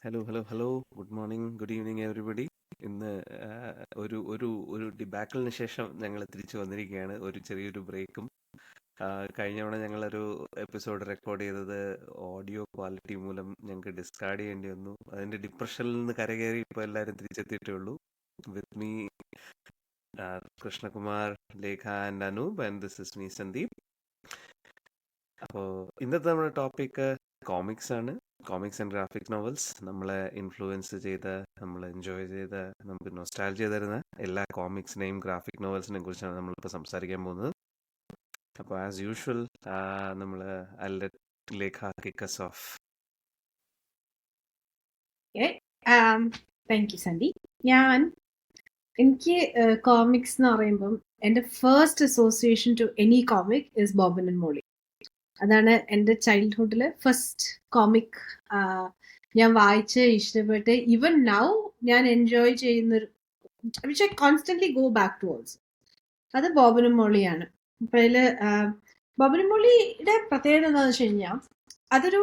Hello, hello, hello. Good morning, good evening everybody. ഇന്ന് ഒരു ഒരു ഒരു ഡിബാക്കിളിന് ശേഷം ഞങ്ങൾ തിരിച്ചു വന്നിരിക്കുകയാണ്. ഒരു ചെറിയൊരു ബ്രേക്കും. കഴിഞ്ഞ തവണ ഞങ്ങളൊരു എപ്പിസോഡ് റെക്കോർഡ് ചെയ്തത് ഓഡിയോ ക്വാളിറ്റി മൂലം ഞങ്ങൾക്ക് ഡിസ്കാർഡ് ചെയ്യേണ്ടി വന്നു. അതിന്റെ ഡിപ്രഷനിൽ നിന്ന് കരകയറി ഇപ്പോൾ എല്ലാവരും തിരിച്ചെത്തിയിട്ടേ ഉള്ളൂ. With me Krishnakumar, Lekha and Anoop, and this is me Sandeep. അപ്പോൾ ഇന്നത്തെ നമ്മുടെ ടോപ്പിക് കോമിക്സ് ആണ്. Comics and graphic novels. നമ്മളെ ഇൻഫ്ലുവൻസ് ചെയ്ത, നമ്മൾ എൻജോയ് ചെയ്ത, നമുക്ക് നൊസ്റ്റാൾജിയ തരുന്ന എല്ലാ കോമിക്സിനെയും ഗ്രാഫിക് നോവൽസിനെയും കുറിച്ചാണ് നമ്മളിപ്പോൾ സംസാരിക്കാൻ പോകുന്നത്. അപ്പോൾ ആസ് യൂഷ്വൽ നമ്മൾ Lekha kick us off. Thank you Sandhi. എനിക്ക് കോമിക്സ് എന്ന് പറയുമ്പം എൻ്റെ first association to any comic is Boban and Molly. അതാണ് എൻ്റെ ചൈൽഡ്ഹുഡിലെ ഫസ്റ്റ് കോമിക് ഞാൻ വായിച്ച് ഇഷ്ടപ്പെട്ട് ഈവൻ നൗ ഞാൻ എൻജോയ് ചെയ്യുന്നൊരു which I constantly go back to also. അത് ബോബനും മോളിയാണ്. അപ്പൊ അതില് ബോബനും മോളിയുടെ പ്രത്യേകത എന്താണെന്ന് വെച്ച് കഴിഞ്ഞാൽ അതൊരു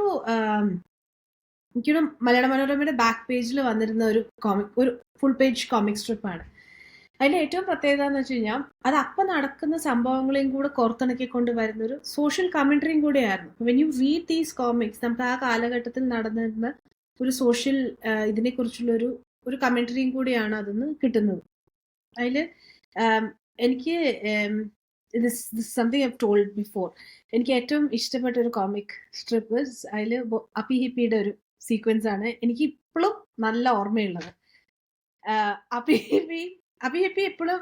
എനിക്കൊരു മലയാള മനോരമയുടെ ബാക്ക് പേജിൽ വന്നിരുന്ന ഒരു കോമിക്, ഒരു ഫുൾ പേജ് കോമിക് സ്ട്രിപ്പാണ്. അതിന്റെ ഏറ്റവും പ്രത്യേകത എന്ന് വെച്ച് കഴിഞ്ഞാൽ അത് അപ്പം നടക്കുന്ന സംഭവങ്ങളെയും കൂടെ കോർത്തിണക്കിക്കൊണ്ട് വരുന്ന ഒരു സോഷ്യൽ കമന്ററിയും കൂടെയായിരുന്നു. When you read these comics, നമുക്ക് ആ കാലഘട്ടത്തിൽ നടന്നിരുന്ന ഒരു സോഷ്യൽ ഇതിനെ കുറിച്ചുള്ള ഒരു കമന്ററിയും കൂടിയാണ് അതിന്ന് കിട്ടുന്നത്. അതില് എനിക്ക് സംതിങ് ഐ ടോൾഡ് ബിഫോർ, എനിക്ക് ഏറ്റവും ഇഷ്ടപ്പെട്ട ഒരു കോമിക് സ്ട്രിപ്പ് അതിൽ അപ്പി ഹിപ്പിയുടെ ഒരു സീക്വൻസ് ആണ് എനിക്ക് ഇപ്പോഴും നല്ല ഓർമ്മയുള്ളത്. അപ്പി ഹിപ്പി എപ്പോഴും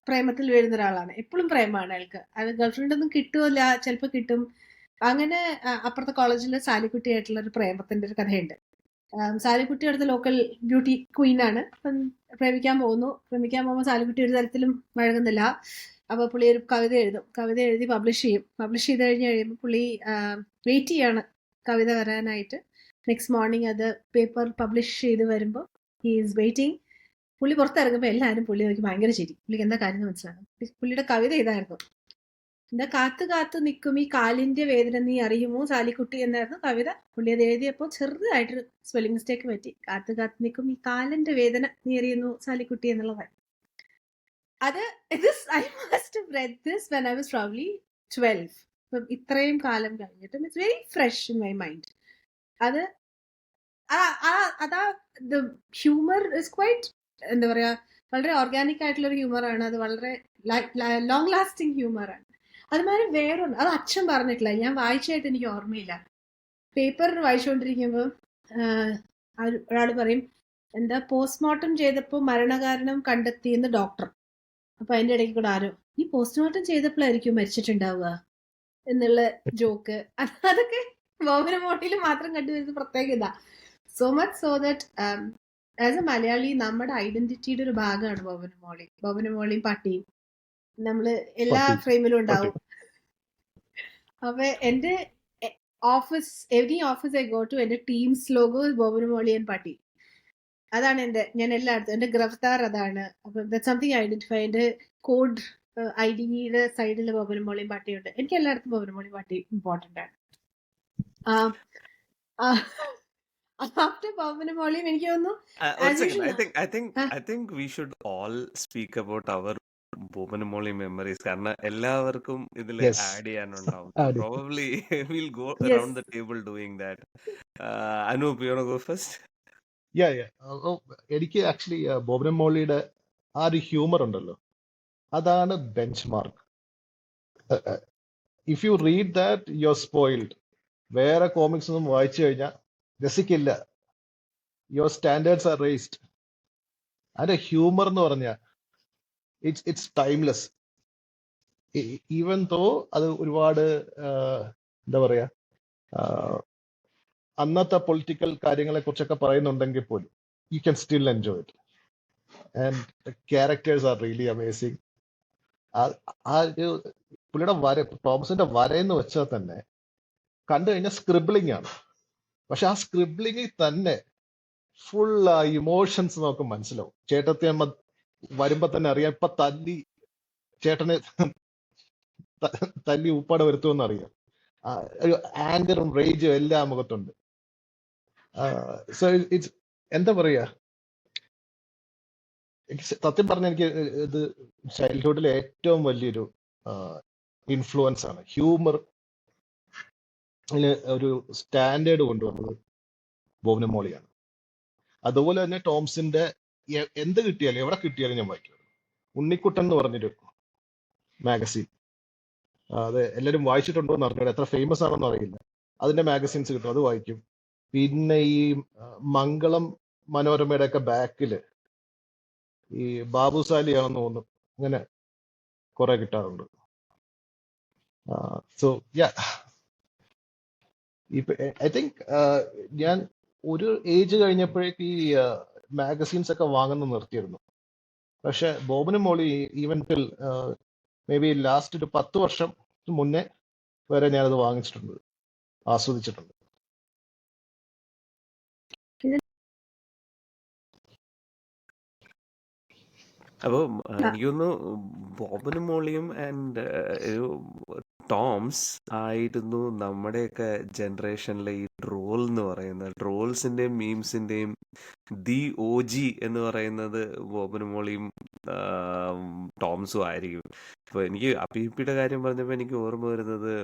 പ്രേമത്തിൽ വീഴുന്ന ഒരാളാണ്. എപ്പോഴും പ്രേമമാണ് അയാൾക്ക്. അത് ഗേൾഫ്രണ്ട് ഒന്നും കിട്ടുമല്ല, ചിലപ്പോൾ കിട്ടും. അങ്ങനെ അപ്പുറത്തെ കോളേജിൽ സാലിക്കുട്ടിയായിട്ടുള്ള ഒരു പ്രേമത്തിന്റെ ഒരു കഥയുണ്ട്. സാലിക്കുട്ടി അടുത്ത ലോക്കൽ ബ്യൂട്ടി ക്വീൻ ആണ്. അപ്പം പ്രേമിക്കാൻ പോകുമ്പോൾ സാലിക്കുട്ടി ഒരു തരത്തിലും വഴങ്ങുന്നില്ല. അപ്പോൾ പുള്ളി ഒരു കവിത എഴുതി പബ്ലിഷ് ചെയ്ത് കഴിയുമ്പോൾ പുള്ളി വെയിറ്റ് ചെയ്യാണ് കവിത വരാനായിട്ട്. നെക്സ്റ്റ് മോർണിംഗ് അത് പേപ്പർ പബ്ലിഷ് ചെയ്ത് വരുമ്പോൾ ഹി ഈസ് വെയിറ്റിംഗ്. പുള്ളി പുറത്തിറങ്ങുമ്പോൾ എല്ലാവരും പുള്ളി നോക്കി ഭയങ്കര ചിരി. പുള്ളിക്ക് എന്താ കാര്യം മനസ്സിലാകും. പുള്ളിയുടെ കവിത ഇതായിരുന്നു: എന്താ കാത്തു നിൽക്കും ഈ കാലിന്റെ വേദന നീ അറിയുമോ സാലിക്കുട്ടി എന്നായിരുന്നു കവിത. പുള്ളി അത് എഴുതിയപ്പോൾ ചെറുതായിട്ടൊരു സ്പെല്ലിംഗ് മിസ്റ്റേക്ക് പറ്റി. കാത്തു നിൽക്കും ഈ കാലിന്റെ വേദന നീ അറിയുന്നു സാലിക്കുട്ടി എന്നുള്ളതാണ്. അത് I must have read this when I was probably 12. അപ്പം ഇത്രയും കാലം കഴിഞ്ഞിട്ടും it's very fresh in my mind. അത് അതാ ദ ഹ്യൂമർ ഇസ് ക്വൈറ്റ്, എന്താ പറയാ, വളരെ ഓർഗാനിക് ആയിട്ടുള്ള ഒരു ഹ്യൂമറാണ്. അത് വളരെ ലോങ് ലാസ്റ്റിംഗ് ഹ്യൂമറാണ്. അതുമാതിരി വേറൊന്ന്, അത് അച്ഛൻ പറഞ്ഞിട്ടില്ല, ഞാൻ വായിച്ചായിട്ട് എനിക്ക് ഓർമ്മയില്ല. പേപ്പർ വായിച്ചുകൊണ്ടിരിക്കുമ്പോൾ ഒരാൾ പറയും, എന്താ പോസ്റ്റ്മോർട്ടം ചെയ്തപ്പോൾ മരണകാരണം കണ്ടെത്തിയെന്ന് ഡോക്ടർ. അപ്പൊ അതിന്റെ ഇടയ്ക്ക് കൂടെ ആരോ, ഈ പോസ്റ്റ്മോർട്ടം ചെയ്തപ്പോഴായിരിക്കും മരിച്ചിട്ടുണ്ടാവുക എന്നുള്ള ജോക്ക്. അതൊക്കെ ബോബനും മോളിയിൽ മാത്രം കണ്ടുവരുന്ന പ്രത്യേകത. So much so that as A Malayali നമ്മുടെ ഐഡന്റിറ്റിയുടെ ഒരു ഭാഗമാണ് ബോബനും മോളിയും പട്ടിയും. നമ്മള് എല്ലാ ഫ്രെയിമിലും ഉണ്ടാവും. അപ്പൊ എന്റെ every office I go to, എന്റെ ടീംസ് ലോഗോ ബോബനും മോളി ആൻഡ് പട്ടി. അതാണ് ഞാൻ എല്ലായിടത്തും എന്റെ ഗ്രഫ്താർ അതാണ്. അപ്പൊ ദാറ്റ്സ് സംതിങ് ഐഡന്റിഫൈ. എന്റെ കോഡ് ഐഡിയുടെ സൈഡിൽ ബോബനും മോളിയും പട്ടിയുണ്ട്. എനിക്ക് എല്ലായിടത്തും ബോബനും മോളിയും പട്ടി ഇമ്പോർട്ടന്റ് ആണ്. ആഫ്റ്റർ ബോബനും മോളിയും എനിക്ക് തോന്നുന്നു I think we should all speak about our ബോബനും മോളി മെമ്മറീസ്. കാരണം എല്ലാവർക്കും ഇതിൽ add ചെയ്യാനുണ്ടാവും. Probably we'll go around the table doing that. Anup, you wanna go first? എനിക്ക് ആക്ച്വലി ബോബനും മോളിയുടെ ആ ഒരു ഹ്യൂമർ ഉണ്ടല്ലോ, അതാണ് benchmark. If you read that you are spoiled. വേറെ കോമിക്സ് ഒന്നും വായിച്ചു കഴിഞ്ഞാൽ രസിക്കില്ല. Your standards are raised. അതിന്റെ ഹ്യൂമർ എന്ന് പറഞ്ഞാൽ ഇറ്റ്സ് ടൈംലെസ്. ഈവൻ തോ അത് ഒരുപാട് എന്താ പറയാ, അന്നത്തെ പൊളിറ്റിക്കൽ കാര്യങ്ങളെ കുറിച്ചൊക്കെ പറയുന്നുണ്ടെങ്കിൽ പോലും you can still enjoy it. And the characters are really amazing. ആ ഒരു പുള്ളിയുടെ തോമസിന്റെ വരയെന്ന് വെച്ചാൽ തന്നെ കണ്ടു കഴിഞ്ഞാൽ സ്ക്രിബിളിംഗ് ആണ്. പക്ഷെ ആ സ്ക്രിബിളിംഗിൽ തന്നെ ഫുൾ ഇമോഷൻസ് നമുക്ക് മനസ്സിലാവും. ചേട്ടത്തി അമ്മ വരുമ്പോ തന്നെ അറിയാം, ഇപ്പൊ ചേട്ടനെ തല്ലി ഉപ്പാടെ വരുത്തുമെന്ന് അറിയാം. ഒരു ആങ്കറും റേജും എല്ലാം മുഖത്തുണ്ട്. സോ ഇറ്റ്സ് എന്താ പറയാ, സത്യം പറഞ്ഞ എനിക്ക് ഇത് ചൈൽഡ്ഹുഡിലെ ഏറ്റവും വലിയൊരു ഇൻഫ്ലുവൻസ് ആണ്. ഹ്യൂമർ ഒരു സ്റ്റാൻഡേർഡ് കൊണ്ടുവന്നത് ബോബനും മോളിയാണ്. അതുപോലെ തന്നെ ടോംസിന്റെ എന്ത് കിട്ടിയാലും എവിടെ കിട്ടിയാലും ഞാൻ വായിക്കും. ഉണ്ണിക്കുട്ടൻ എന്ന് പറഞ്ഞൊരു മാഗസിൻ, അത് എല്ലാവരും വായിച്ചിട്ടുണ്ടോ എന്ന് അറിഞ്ഞൂടെ, എത്ര ഫേമസ് ആണെന്ന് അറിയില്ല. അതിന്റെ മാഗസിൻസ് കിട്ടും, അത് വായിക്കും. പിന്നെ ഈ മംഗളം മനോരമയുടെ ഒക്കെ ബാക്കില് ഈ ബാബുസാലിയാണെന്ന് തോന്നുന്നു, അങ്ങനെ കുറെ കിട്ടാറുണ്ട്. സോ യാ, ഐ തിങ്ക് ഞാൻ ഒരു ഏജ് കഴിഞ്ഞപ്പോഴേക്ക് ഈ മാഗസീൻസ് ഒക്കെ വാങ്ങുന്നത് നിർത്തിയിരുന്നു. പക്ഷെ ബോബനും Molly even till maybe last ഒരു 10 വർഷം മുന്നേ വരെ ഞാനത് വാങ്ങിച്ചിട്ടുണ്ട്, ആസ്വദിച്ചിട്ടുണ്ട്. അപ്പോൾ ആ, എനിക്ക് തോന്നുന്നു ബോബനും മോളിയും ആൻഡ് ടോംസ് ആയിരുന്നു നമ്മുടെയൊക്കെ ജനറേഷനിലെ ഈ ട്രോൾ എന്ന് പറയുന്നത്. ട്രോൾസിന്റെയും മീംസിന്റെയും ദി ഒ ജി എന്ന് പറയുന്നത് ബോബനും മോളിയും ടോംസും ആയിരിക്കും. അപ്പോൾ എനിക്ക് അപ്പിയുടെ കാര്യം പറഞ്ഞപ്പോൾ എനിക്ക് ഓർമ്മ വരുന്നത്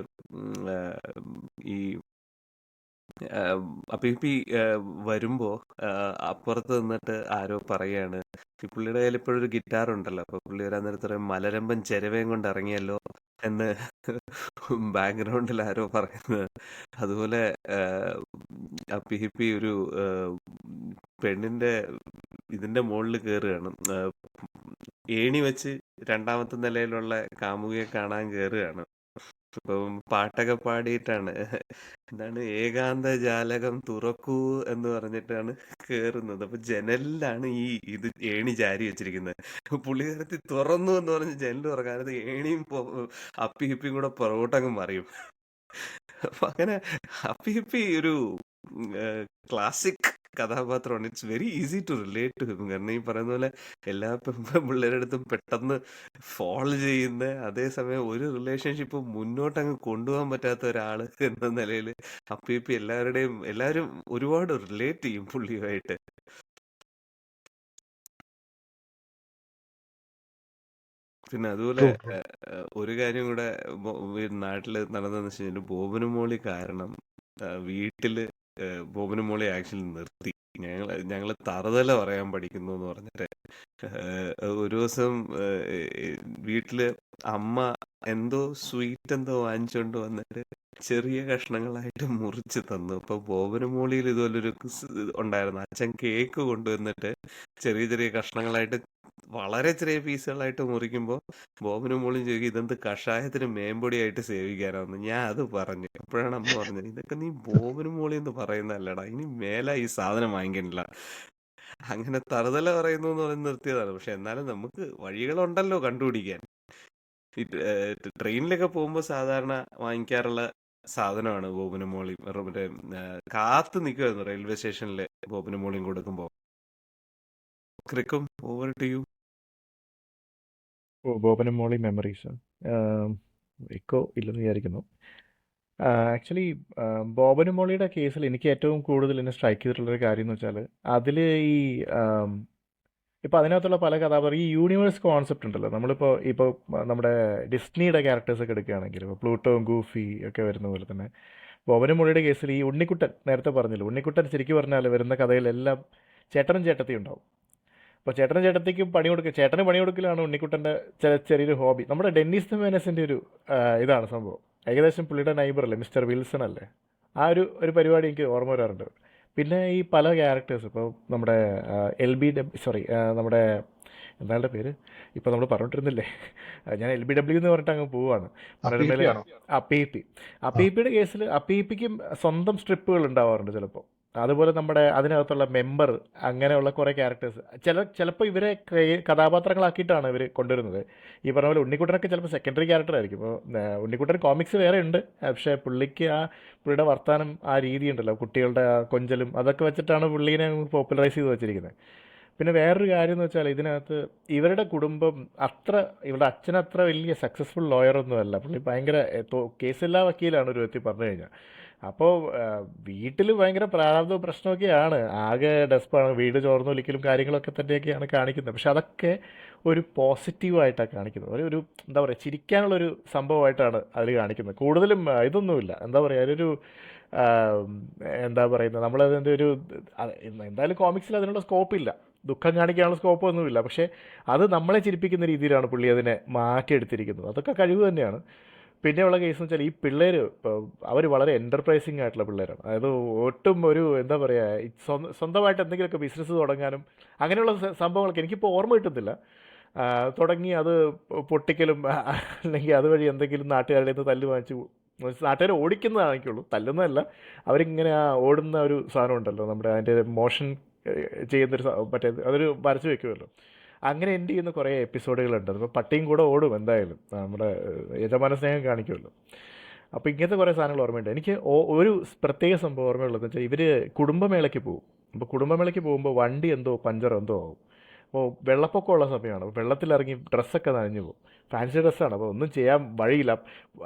ഈ അപ്പി വരുമ്പോ അപ്പുറത്ത് നിന്നിട്ട് ആരോ പറയാണ്, ഈ പുള്ളിയുടെ കയ്യിൽ ഇപ്പോഴൊരു ഒരു ഗിറ്റാർ ഉണ്ടല്ലോ, അപ്പൊ പുള്ളി വരാൻ നേരത്ത് പറയും, മലരമ്പൻ ചെരവയും കൊണ്ട് ഇറങ്ങിയല്ലോ എന്ന് ബാക്ക്ഗ്രൗണ്ടിൽ ആരോ പറയുന്നത്. അതുപോലെ അപ്പി ഒരു പെണ്ണിന്റെ ഇതിന്റെ മുകളിൽ കയറുകയാണ്, ഏണി വെച്ച് 2ാമത്തെ നിലയിലുള്ള കാമുകിയെ കാണാൻ കയറുകയാണ്. അപ്പം പാട്ടൊക്കെ പാടിയിട്ടാണ്, എന്താണ്, ഏകാന്ത ജാലകം തുറക്കൂ എന്ന് പറഞ്ഞിട്ടാണ് കേറുന്നത്. അപ്പൊ ജനലിലാണ് ഈ ഇത് ഏണി ജാരി വെച്ചിരിക്കുന്നത്. പുള്ളിക്കാരത്തി തുറന്നു എന്ന് പറഞ്ഞ് ജനൽ തുറക്കാനത് ഏണിയും അപ്പിയും കൂടെ പുറകോട്ടങ്ങ് മറിയും. അപ്പൊ അങ്ങനെ അപ്പി ഒരു ക്ലാസിക് കഥാപാത്രമാണ്. It's very easy to relate to him. കാരണം ഈ പറയുന്ന പോലെ എല്ലാ പിള്ളേരുടെ അടുത്തും പെട്ടെന്ന് ഫോൾ ചെയ്യുന്ന, അതേസമയം ഒരു റിലേഷൻഷിപ്പ് മുന്നോട്ടങ്ങ് കൊണ്ടുപോകാൻ പറ്റാത്ത ഒരാള് എന്ന നിലയിൽ അപ്പി എല്ലാവരും ഒരുപാട് റിലേറ്റ് ചെയ്യും പുള്ളിയുമായിട്ട്. പിന്നെ അതുപോലെ ട്രൂ ട്രൂ. ഒരു കാര്യം കൂടെ നാട്ടില് നടന്നതെന്ന് വെച്ച് കഴിഞ്ഞാൽ, ബോബനും മോളി കാരണം വീട്ടില് ബോബനും മോളി ആക്ച്വലി നിർത്തി. ഞങ്ങള് തറുതല പറയാൻ പഠിക്കുന്നു എന്ന് പറഞ്ഞിട്ട് ഒരു ദിവസം വീട്ടില് അമ്മ എന്തോ സ്വീറ്റ് എന്തോ വാങ്ങിച്ചോണ്ട് വന്നിട്ട് ചെറിയ കഷ്ണങ്ങളായിട്ട് മുറിച്ച് തന്നു. അപ്പൊ ബോബനും മോളിയിൽ ഇതുപോലൊരു ഉണ്ടായിരുന്നു. അച്ഛൻ കേക്ക് കൊണ്ടുവന്നിട്ട് ചെറിയ ചെറിയ കഷ്ണങ്ങളായിട്ട്, വളരെ ചെറിയ പീസുകളായിട്ട് മുറിക്കുമ്പോൾ ബോബനും മോളും ചോദിക്കും, ഇതെന്ത് കഷായത്തിന് മേമ്പൊടിയായിട്ട് സേവിക്കാനാന്ന്. ഞാൻ അത് പറഞ്ഞു. അപ്പോഴാണ് അമ്മ പറഞ്ഞത്, ഇതൊക്കെ നീ ബോബനും മോളി എന്ന് പറയുന്നതല്ലടാ, ഇനി മേലെ ഈ സാധനം വാങ്ങിക്കണില്ല. അങ്ങനെ തറുതല പറയുന്നു എന്ന് പറഞ്ഞ് നിർത്തിയതാണ്. പക്ഷെ എന്നാലും നമുക്ക് വഴികളുണ്ടല്ലോ കണ്ടുപിടിക്കാൻ. ഈ ട്രെയിനിലൊക്കെ പോകുമ്പോൾ സാധാരണ വാങ്ങിക്കാറുള്ള സാധനമാണ് ബോബനും മോളിയും. മറ്റേ കാത്തു നിൽക്കുമായിരുന്നു റെയിൽവേ സ്റ്റേഷനിൽ ബോബനും മോളിയും കൊടുക്കുമ്പോൾ. ക്രിക്കും, ഓവർ ടു യു. ബോബനും മോളി മെമ്മറീസ് എക്കോ ഇല്ലെന്ന് വിചാരിക്കുന്നു. ആക്ച്വലി ബോബനും മോളിയുടെ കേസിൽ എനിക്ക് ഏറ്റവും കൂടുതൽ എന്നെ സ്ട്രൈക്ക് ചെയ്തിട്ടുള്ളൊരു കാര്യം എന്ന് വെച്ചാൽ, അതിൽ ഈ ഇപ്പോൾ അതിനകത്തുള്ള പല ഈ യൂണിവേഴ്സ് കോൺസെപ്റ്റ് ഉണ്ടല്ലോ. ഇപ്പോൾ നമ്മുടെ ഡിസ്നിയുടെ ക്യാരക്ടേഴ്സൊക്കെ എടുക്കുകയാണെങ്കിൽ, ഇപ്പോൾ പ്ലൂട്ടോയും ഗൂഫി ഒക്കെ വരുന്ന പോലെ തന്നെ ബോബനും മോളിയുടെ കേസിൽ ഈ ഉണ്ണിക്കുട്ടൻ, നേരത്തെ പറഞ്ഞല്ലോ, ഉണ്ണിക്കുട്ടൻ ശരിക്കും പറഞ്ഞാൽ വരുന്ന കഥയിലെല്ലാം ചേട്ടനും ചേട്ടത്തിയും ഉണ്ടാവും. അപ്പോൾ ചേട്ടനും ചേട്ടത്തിക്കും ചേട്ടന് പണി കൊടുക്കലാണ് ഉണ്ണിക്കുട്ടൻ്റെ ചെറിയൊരു ഹോബി. നമ്മുടെ ഡെന്നിസ് ദ മെനസിൻ്റെ ഒരു ഇതാണ് സംഭവം. ഏകദേശം പുള്ളിയുടെ നൈബർ അല്ലേ, മിസ്റ്റർ വിൽസൺ അല്ലേ, ആ ഒരു പരിപാടി എനിക്ക് ഓർമ്മ വരാറുണ്ട്. പിന്നെ ഈ പല ക്യാരക്ടേഴ്സ്, ഇപ്പോൾ നമ്മുടെ നമ്മുടെ എന്താളുടെ പേര് ഇപ്പോൾ നമ്മൾ പറഞ്ഞിട്ടിരുന്നില്ലേ, ഞാൻ LBW എന്ന് പറഞ്ഞിട്ട് അങ്ങ് പോവുകയാണ്. അപ്പീപ്പിയാണോ? അപ്പീപ്പിയുടെ കേസിൽ അപ്പീപ്പിക്കും സ്വന്തം സ്ട്രിപ്പുകൾ ഉണ്ടാവാറുണ്ട് ചിലപ്പോൾ. അതുപോലെ നമ്മുടെ അതിനകത്തുള്ള മെമ്പർ, അങ്ങനെയുള്ള കുറേ ക്യാരക്ടേഴ്സ് ചിലപ്പോൾ ഇവരെ കഥാപാത്രങ്ങളാക്കിയിട്ടാണ് ഇവർ കൊണ്ടുവരുന്നത്. ഈ പറഞ്ഞ പോലെ ഉണ്ണിക്കുട്ടനൊക്കെ ചിലപ്പോൾ സെക്കൻഡറി ക്യാരക്ടർ ആയിരിക്കും. ഇപ്പോൾ ഉണ്ണിക്കുട്ടൻ കോമിക്സ് വേറെ ഉണ്ട്, പക്ഷേ പുള്ളിയുടെ വർത്താനം, ആ രീതി ഉണ്ടല്ലോ, കുട്ടികളുടെ ആ കൊഞ്ചലും, അതൊക്കെ വെച്ചിട്ടാണ് പുള്ളീനെ പോപ്പുലറൈസ് ചെയ്ത് വെച്ചിരിക്കുന്നത്. പിന്നെ വേറൊരു കാര്യം എന്ന് വെച്ചാൽ, ഇതിനകത്ത് ഇവരുടെ കുടുംബം ഇവരുടെ അച്ഛൻ അത്ര വലിയ സക്സസ്ഫുൾ ലോയറൊന്നുമല്ല. പുള്ളി ഭയങ്കര കേസില്ലാ വക്കീലാണ് ഒരു വ്യക്തി പറഞ്ഞു കഴിഞ്ഞാൽ. അപ്പോൾ വീട്ടിൽ ഭയങ്കര പ്രാരാബ്ദവും പ്രശ്നമൊക്കെയാണ്. ആകെ ഡെസ്പാണ്, വീട് ചോർന്നൊലിക്കലും കാര്യങ്ങളൊക്കെ തന്നെയൊക്കെയാണ് കാണിക്കുന്നത്. പക്ഷെ അതൊക്കെ ഒരു പോസിറ്റീവായിട്ടാണ് കാണിക്കുന്നത്. ഒരു എന്താ പറയുക, ചിരിക്കാനുള്ളൊരു സംഭവമായിട്ടാണ് അതിൽ കാണിക്കുന്നത്. കൂടുതലും ഇതൊന്നുമില്ല, എന്താ പറയുക, അതിലൊരു ആ, എന്താ പറയുന്നത്, നമ്മളതിൻ്റെ ഒരു എന്തായാലും കോമിക്സിൽ അതിനുള്ള സ്കോപ്പില്ല, ദുഃഖം കാണിക്കാനുള്ള സ്കോപ്പൊന്നുമില്ല. പക്ഷേ അത് നമ്മളെ ചിരിപ്പിക്കുന്ന രീതിയിലാണ് പുള്ളി അതിനെ മാറ്റിയെടുത്തിരിക്കുന്നത്. അതൊക്കെ കഴിവ് തന്നെയാണ്. പിന്നെയുള്ള കേസ് എന്ന് വെച്ചാൽ ഈ പിള്ളേർ ഇപ്പോൾ അവർ വളരെ എൻ്റർപ്രൈസിങ് ആയിട്ടുള്ള പിള്ളേരാണ്. അതായത് ഒട്ടും ഒരു എന്താ പറയുക, സ്വന്തമായിട്ട് എന്തെങ്കിലുമൊക്കെ ബിസിനസ് തുടങ്ങാനും അങ്ങനെയുള്ള സംഭവങ്ങളൊക്കെ എനിക്കിപ്പോൾ ഓർമ്മ കിട്ടുന്നില്ല. തുടങ്ങി അത് പൊട്ടിക്കലും അല്ലെങ്കിൽ അതുവഴി എന്തെങ്കിലും നാട്ടുകാരുടെ നിന്ന് തല്ല് വാങ്ങിച്ച് നാട്ടുകാരെ ഓടിക്കുന്നതാണെനിക്കുള്ളൂ, തല്ലുന്നതല്ല. അവരിങ്ങനെ ആ ഓടുന്ന ഒരു സാധനം ഉണ്ടല്ലോ, നമ്മുടെ അതിൻ്റെ മോഷൻ ചെയ്യുന്നൊരു മറ്റേ അതൊരു വരച്ച് വെക്കുമല്ലോ. അങ്ങനെ എൻഡ് ചെയ്യുന്ന കുറേ എപ്പിസോഡുകളുണ്ട്. അതിപ്പോൾ പട്ടിയും കൂടെ ഓടും എന്തായാലും, നമ്മുടെ യജമാന സ്നേഹം കാണിക്കുമല്ലോ. അപ്പോൾ ഇങ്ങനത്തെ കുറേ സാധനങ്ങൾ ഓർമ്മയുണ്ട്. എനിക്ക് ഒരു പ്രത്യേക സംഭവം ഓർമ്മയുള്ളതെന്ന് വെച്ചാൽ ഇവർ കുടുംബമേളയ്ക്ക് പോകും. അപ്പോൾ കുടുംബമേളയ്ക്ക് പോകുമ്പോൾ വണ്ടി എന്തോ പഞ്ചർ എന്തോ ആവും. അപ്പോൾ വെള്ളപ്പൊക്കമുള്ള സമയമാണ്. അപ്പോൾ വെള്ളത്തിലിറങ്ങി ഡ്രസ്സൊക്കെ നനഞ്ഞു പോകും. ഫാൻസി ഡ്രസ്സാണ്, അപ്പോൾ ഒന്നും ചെയ്യാൻ വഴിയില്ല.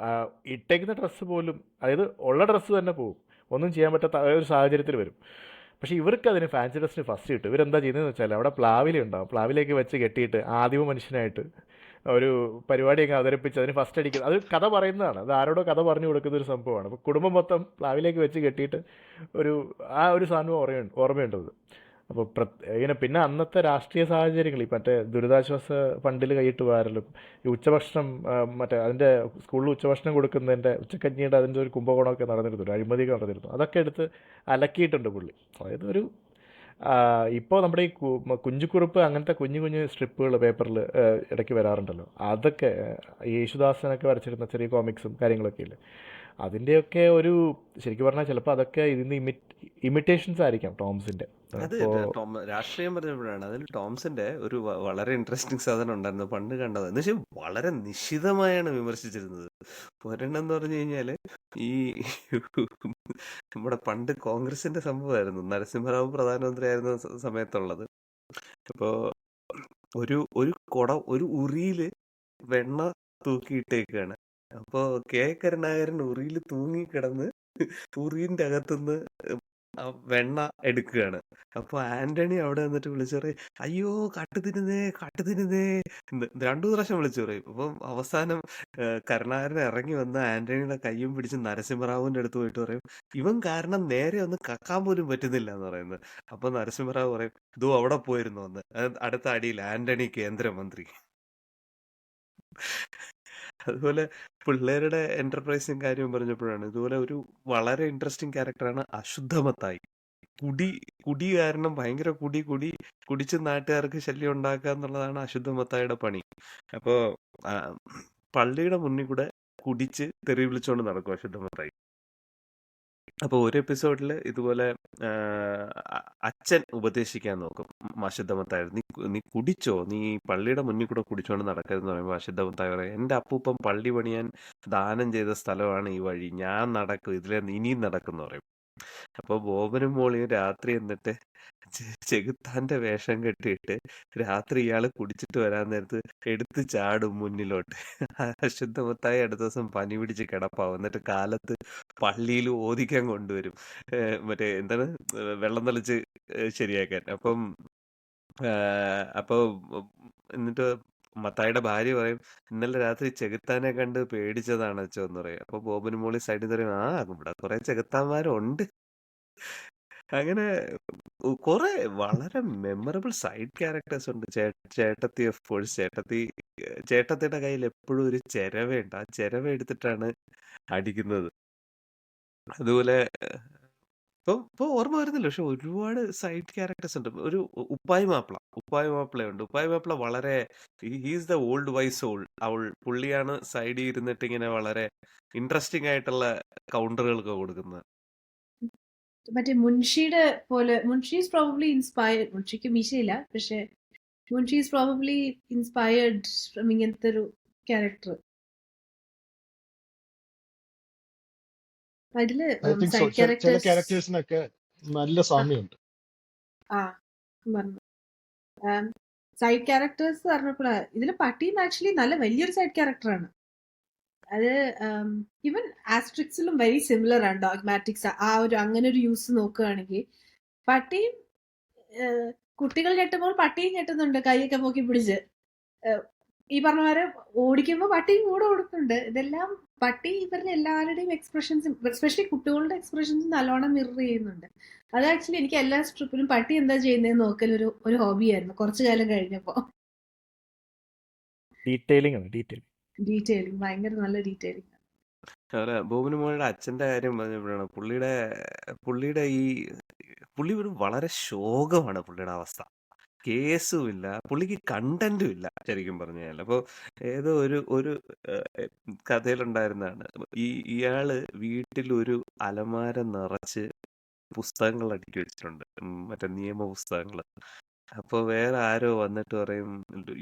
ഇട്ടേക്കുന്ന ഡ്രസ്സ് പോലും, അതായത് ഉള്ള ഡ്രസ്സ് തന്നെ പോകും, ഒന്നും ചെയ്യാൻ പറ്റാത്ത ഒരു സാഹചര്യത്തിൽ വരും. പക്ഷേ ഇവർക്ക് അതിന് ഫാൻസി ഡ്രസ്സിന് ഫസ്റ്റ് കിട്ടും. ഇവരെന്താ ചെയ്യുന്നതെന്ന് വെച്ചാൽ അവിടെ പ്ലാവിലുണ്ടാവും, പ്ലാവിലേക്ക് വെച്ച് കെട്ടിയിട്ട് ആദിമ മനുഷ്യനായിട്ട് ഒരു പരിപാടിയൊക്കെ അവതരിപ്പിച്ച് അതിന് ഫസ്റ്റ് അടിക്കുന്നത്. അത് കഥ പറയുന്നതാണ്, അത് ആരോടോ കഥ പറഞ്ഞു കൊടുക്കുന്ന ഒരു സംഭവമാണ്. അപ്പോൾ കുടുംബം മൊത്തം പ്ലാവിലേക്ക് വെച്ച് കെട്ടിയിട്ട് ഒരു സാധനം ഓർമ്മയുണ്ടത്. അപ്പോൾ ഇങ്ങനെ പിന്നെ അന്നത്തെ രാഷ്ട്രീയ സാഹചര്യങ്ങൾ, ഈ മറ്റേ ദുരിതാശ്വാസ ഫണ്ടിൽ കൈയിട്ട് വാരലും, ഈ ഉച്ചഭക്ഷണം മറ്റേ അതിൻ്റെ സ്കൂളിൽ ഉച്ചഭക്ഷണം കൊടുക്കുന്നതിൻ്റെ ഉച്ചക്കഞ്ഞിയുടെ അതിൻ്റെ ഒരു കുംഭകോണമൊക്കെ നടന്നിരുന്നു, ഒരു അഴിമതിയൊക്കെ നടന്നിരുന്നു. അതൊക്കെ എടുത്ത് അലക്കിയിട്ടുണ്ട് പുള്ളി. അതായത് ഒരു ഇപ്പോൾ നമ്മുടെ ഈ കുഞ്ചുകുറുപ്പ് അങ്ങനത്തെ കുഞ്ഞു കുഞ്ഞു സ്ട്രിപ്പുകൾ പേപ്പറിൽ ഇടയ്ക്ക് വരാറുണ്ടല്ലോ, അതൊക്കെ ഈ യേശുദാസനൊക്കെ വരച്ചിരുന്ന ചെറിയ കോമിക്സും കാര്യങ്ങളൊക്കെ ഇല്ലേ, അതിൻ്റെയൊക്കെ ഒരു ശരിക്കും പറഞ്ഞാൽ ചിലപ്പോൾ അതൊക്കെ ഇതിന് ഇമിറ്റേഷൻസ് ആയിരിക്കാം ടോംസിൻ്റെ. അത് ഇപ്പോൾ രാഷ്ട്രീയം പറഞ്ഞപ്പോഴാണ് അതിൽ ടോംസിന്റെ ഒരു വളരെ ഇൻട്രസ്റ്റിംഗ് സാധനം ഉണ്ടായിരുന്നു പണ്ട് കണ്ടത്. എന്ന് വെച്ചാൽ വളരെ നിശിതമായാണ് വിമർശിച്ചിരുന്നത്. ഒരെണ്ണം എന്ന് പറഞ്ഞു കഴിഞ്ഞാല് ഈ നമ്മുടെ പണ്ട് കോൺഗ്രസിന്റെ സംഭവമായിരുന്നു, നരസിംഹറാവു പ്രധാനമന്ത്രി ആയിരുന്ന സമയത്തുള്ളത്. അപ്പോ ഒരു ഉറിയില് വെണ്ണ തൂക്കിയിട്ടേക്കാണ്. അപ്പോ കരുണാകരൻ ഉറിയിൽ തൂങ്ങി കിടന്ന് ഉറിന്റെ അകത്തുനിന്ന് വെണ്ണ എടുക്കുകയാണ്. അപ്പൊ ആന്റണി അവിടെ വന്നിട്ട് വിളിച്ചു പറയും, അയ്യോ കാട്ടു തിന്നുന്നേ എന്ന് 2 പ്രാവശ്യം വിളിച്ചു പറയും. അപ്പം അവസാനം കരുണാകരൻ ഇറങ്ങി വന്ന് ആന്റണിയുടെ കയ്യും പിടിച്ച് നരസിംഹറാവുവിന്റെ അടുത്ത് പോയിട്ട് പറയും, ഇവൻ കാരണം നേരെ ഒന്ന് കക്കാൻ പോലും പറ്റുന്നില്ല എന്ന് പറയുന്നത്. അപ്പൊ നരസിംഹറാവു പറയും, ഇതോ അവിടെ പോയിരുന്നു എന്ന്. അടുത്ത അടിയിൽ ആന്റണി കേന്ദ്രമന്ത്രി. അതുപോലെ പിള്ളേരുടെ എന്റർപ്രൈസിങ് കാര്യം പറഞ്ഞപ്പോഴാണ് ഇതുപോലെ ഒരു വളരെ ഇൻട്രസ്റ്റിംഗ് ക്യാരക്ടറാണ് അശുദ്ധമത്തായി. കുടി കാരണം ഭയങ്കര കുടിച്ച് നാട്ടുകാർക്ക് ശല്യം ഉണ്ടാക്കുക എന്നുള്ളതാണ് അശുദ്ധമത്തായിയുടെ പണി. അപ്പോ പള്ളിയുടെ മുന്നിൽ കൂടെ കുടിച്ച് തെറി വിളിച്ചുകൊണ്ട് നടക്കും അശുദ്ധമത്തായി. അപ്പോൾ ഒരു എപ്പിസോഡിൽ ഇതുപോലെ അച്ഛൻ ഉപദേശിക്കാൻ നോക്കും അശുദ്ധമത്തായി, നീ കുടിച്ചോ, നീ പള്ളിയുടെ മുന്നിൽ കൂടെ കുടിച്ചോണ്ട് നടക്കരുതെന്ന് പറയുമ്പോൾ അശുദ്ധമത്തായി പറയും, എൻ്റെ അപ്പൂപ്പൻ പള്ളി പണിയാൻ ദാനം ചെയ്ത സ്ഥലമാണ് ഈ വഴി, ഞാൻ നടക്കും, ഇതിലെ ഇനിയും നടക്കും എന്ന് പറയും. അപ്പോൾ ബോബനും മോളിയും രാത്രി എന്നിട്ട് ചെകുത്താന്റെ വേഷം കെട്ടിയിട്ട് രാത്രി ഇയാള് കുടിച്ചിട്ട് വരാൻ നേരത്ത് എടുത്ത് ചാടും മുന്നിലോട്ട്. അശുദ്ധമത്തായി അടുത്ത ദിവസം പനി പിടിച്ച് കിടപ്പാവും. എന്നിട്ട് കാലത്ത് പള്ളിയിൽ ഓദിക്കാൻ കൊണ്ടുവരും, മറ്റേ എന്താണ്, വെള്ളം തളിച്ച് ശരിയാക്കാൻ. അപ്പൊ എന്നിട്ട് മത്തായിയുടെ ഭാര്യ പറയും, ഇന്നലെ രാത്രി ചെകുത്താനെ കണ്ട് പേടിച്ചതാണ് അച്ഛൻ എന്ന് പറയും. അപ്പൊ ബോബനും മോളി സൈഡിൽ പറയും, ഇവിടെ കുറെ ചെകുത്താന്മാരുണ്ട്. അങ്ങനെ കുറെ വളരെ മെമ്മറബിൾ സൈഡ് ക്യാരക്ടേഴ്സ് ഉണ്ട്. ചേട്ടത്തി ഓഫ് കോഴ്സ്, ചേട്ടത്തിയുടെ കയ്യിൽ എപ്പോഴും ഒരു ചിരവയുണ്ട്, ആ ചിരവ എടുത്തിട്ടാണ് അടിക്കുന്നത്. അതുപോലെ ഇപ്പൊ ഓർമ്മ വരുന്നില്ല, പക്ഷെ ഒരുപാട് സൈഡ് ക്യാരക്ടേഴ്സ് ഉണ്ട്. ഒരു ഉപ്പായി മാപ്പിളയുണ്ട്. ഉപ്പായി മാപ്പിള വളരെ, he's the old wise soul. പുള്ളിയാണ് സൈഡിൽ ഇരുന്നിട്ട് ഇങ്ങനെ വളരെ ഇൻട്രസ്റ്റിംഗ് ആയിട്ടുള്ള കൗണ്ടറുകളൊക്കെ കൊടുക്കുന്നത്. മറ്റേ മുൻഷിയുടെ പോലെ, മുൻഷി ഈസ് പ്രോബബ്ലി ഇൻസ്പയർഡ്, മുൻഷിക്ക് മീശയില്ല, പക്ഷെ Munshi is probably inspired from ഇങ്ങനത്തെ ഒരു ക്യാരക്ടർ. അതില് ഐ തിങ്ക് സോ. സൈഡ് ചില ക്യാരക്ടേഴ്സിനൊക്കെ നല്ല സാമ്യമുണ്ട്. പറഞ്ഞു സൈഡ് ക്യാരക്ടേഴ്സ് പറഞ്ഞപ്പോഴാ ഇതില് പട്ടിയും ആക്ച്വലി നല്ല വലിയൊരു സൈഡ് ക്യാരക്ടറാണ്. അത് ഈവൻ ആസ്ട്രിക്സിലും വെരി സിമിലർ ആണ് ഡോഗ്മാറ്റിക്സ്. ആ ഒരു അങ്ങനെ ഒരു യൂസ് നോക്കുകയാണെങ്കിൽ പട്ടിയും കുട്ടികൾ ഞെട്ടുമ്പോൾ പട്ടിയും ഞെട്ടുന്നുണ്ട്, കൈയൊക്കെ പൊക്കി പിടിച്ച്. ഈ പറഞ്ഞ പോലെ ഓടിക്കുമ്പോൾ പട്ടിയും കൂടെ ഓടുന്നുണ്ട്. ഇതെല്ലാം പട്ടി ഇവരുടെ എല്ലാവരുടെയും എക്സ്പ്രഷൻസും എസ്പെഷ്യലി കുട്ടികളുടെ എക്സ്പ്രഷൻസും നല്ലോണം മിറർ ചെയ്യുന്നുണ്ട്. അത് ആക്ച്വലി എനിക്ക് എല്ലാ സ്ട്രിപ്പിലും പട്ടി എന്താ ചെയ്യുന്നതെന്ന് നോക്കൽ ഒരു ഹോബിയായിരുന്നു കുറച്ചു കാലം കഴിഞ്ഞപ്പോ. ഡീറ്റെയിലിംഗ് ആണ്, ഡീറ്റെയിലിംഗ് ഭയങ്കര നല്ല ഡീറ്റെയിലിംഗ്. ബോബന് മോളുടെ അച്ഛന്റെ കാര്യം പറഞ്ഞപ്പോഴാണ് പുള്ളിയുടെ പുള്ളി ഒരു വളരെ ശോകമാണ് പുള്ളിയുടെ അവസ്ഥ. കേസും ഇല്ല, പുള്ളിക്ക് കണ്ടന്റും ഇല്ല ശരിക്കും പറഞ്ഞു കഴിഞ്ഞാൽ. അപ്പോൾ ഏതോ ഒരു കഥയിലുണ്ടായിരുന്നതാണ്, ഇയാള് വീട്ടിൽ ഒരു അലമാര നിറച്ച് പുസ്തകങ്ങൾ അടുക്കി വെച്ചിട്ടുണ്ട്, മറ്റേ നിയമ പുസ്തകങ്ങൾ. അപ്പോൾ വേറെ ആരോ വന്നിട്ട് പറയും,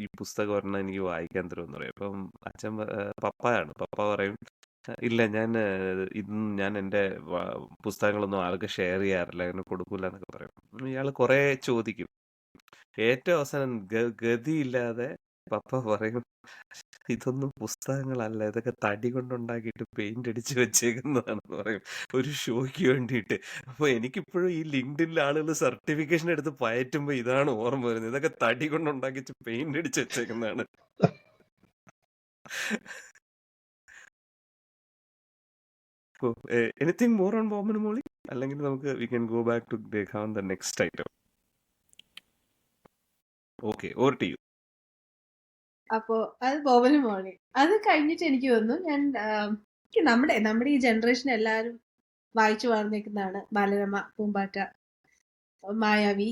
ഈ പുസ്തകം ഒരെണ്ണം എനിക്ക് വായിക്കാൻ തരുമെന്ന് പറയും. അപ്പം അച്ഛൻ പപ്പ പറയും, ഇല്ല, ഞാൻ എൻ്റെ പുസ്തകങ്ങളൊന്നും ആർക്കും ഷെയർ ചെയ്യാറില്ല, അങ്ങനെ കൊടുക്കൂല എന്നൊക്കെ പറയും. ഇയാൾ കുറേ ചോദിക്കും. ഏറ്റവും അവസാനം ഗതിയില്ലാതെ പപ്പ പറയും, ഇതൊന്നും പുസ്തകങ്ങളല്ല, ഇതൊക്കെ തടി കൊണ്ടുണ്ടാക്കിയിട്ട് പെയിന്റ് അടിച്ച് വെച്ചേക്കുന്നതാണെന്ന് പറയും, ഒരു ഷോയ്ക്ക് വേണ്ടിയിട്ട്. അപ്പോൾ എനിക്കിപ്പോഴും ഈ ലിങ്ക്ഡിനിൽ ആളുകൾ സർട്ടിഫിക്കേഷൻ എടുത്ത് പയറ്റുമ്പോൾ ഇതാണ് ഓർമ്മ വരുന്നത്, ഇതൊക്കെ തടി കൊണ്ടുണ്ടാക്കിച്ച് പെയിന്റ് അടിച്ച് വെച്ചേക്കുന്നതാണ്. Anything more on Boban Molly, അല്ലെങ്കിൽ നമുക്ക് we can go back to ദേഖാൻ the next item. Okay, over to you. അപ്പോ അത് ബോബനും മോളി. അത് കഴിഞ്ഞിട്ട് എനിക്ക് തോന്നുന്നു ഞാൻ നമ്മുടെ ഈ ജനറേഷൻ എല്ലാവരും വായിച്ചു വളർന്നേക്കുന്നതാണ് ബാലരമ, പൂമ്പാറ്റ, മായാവി,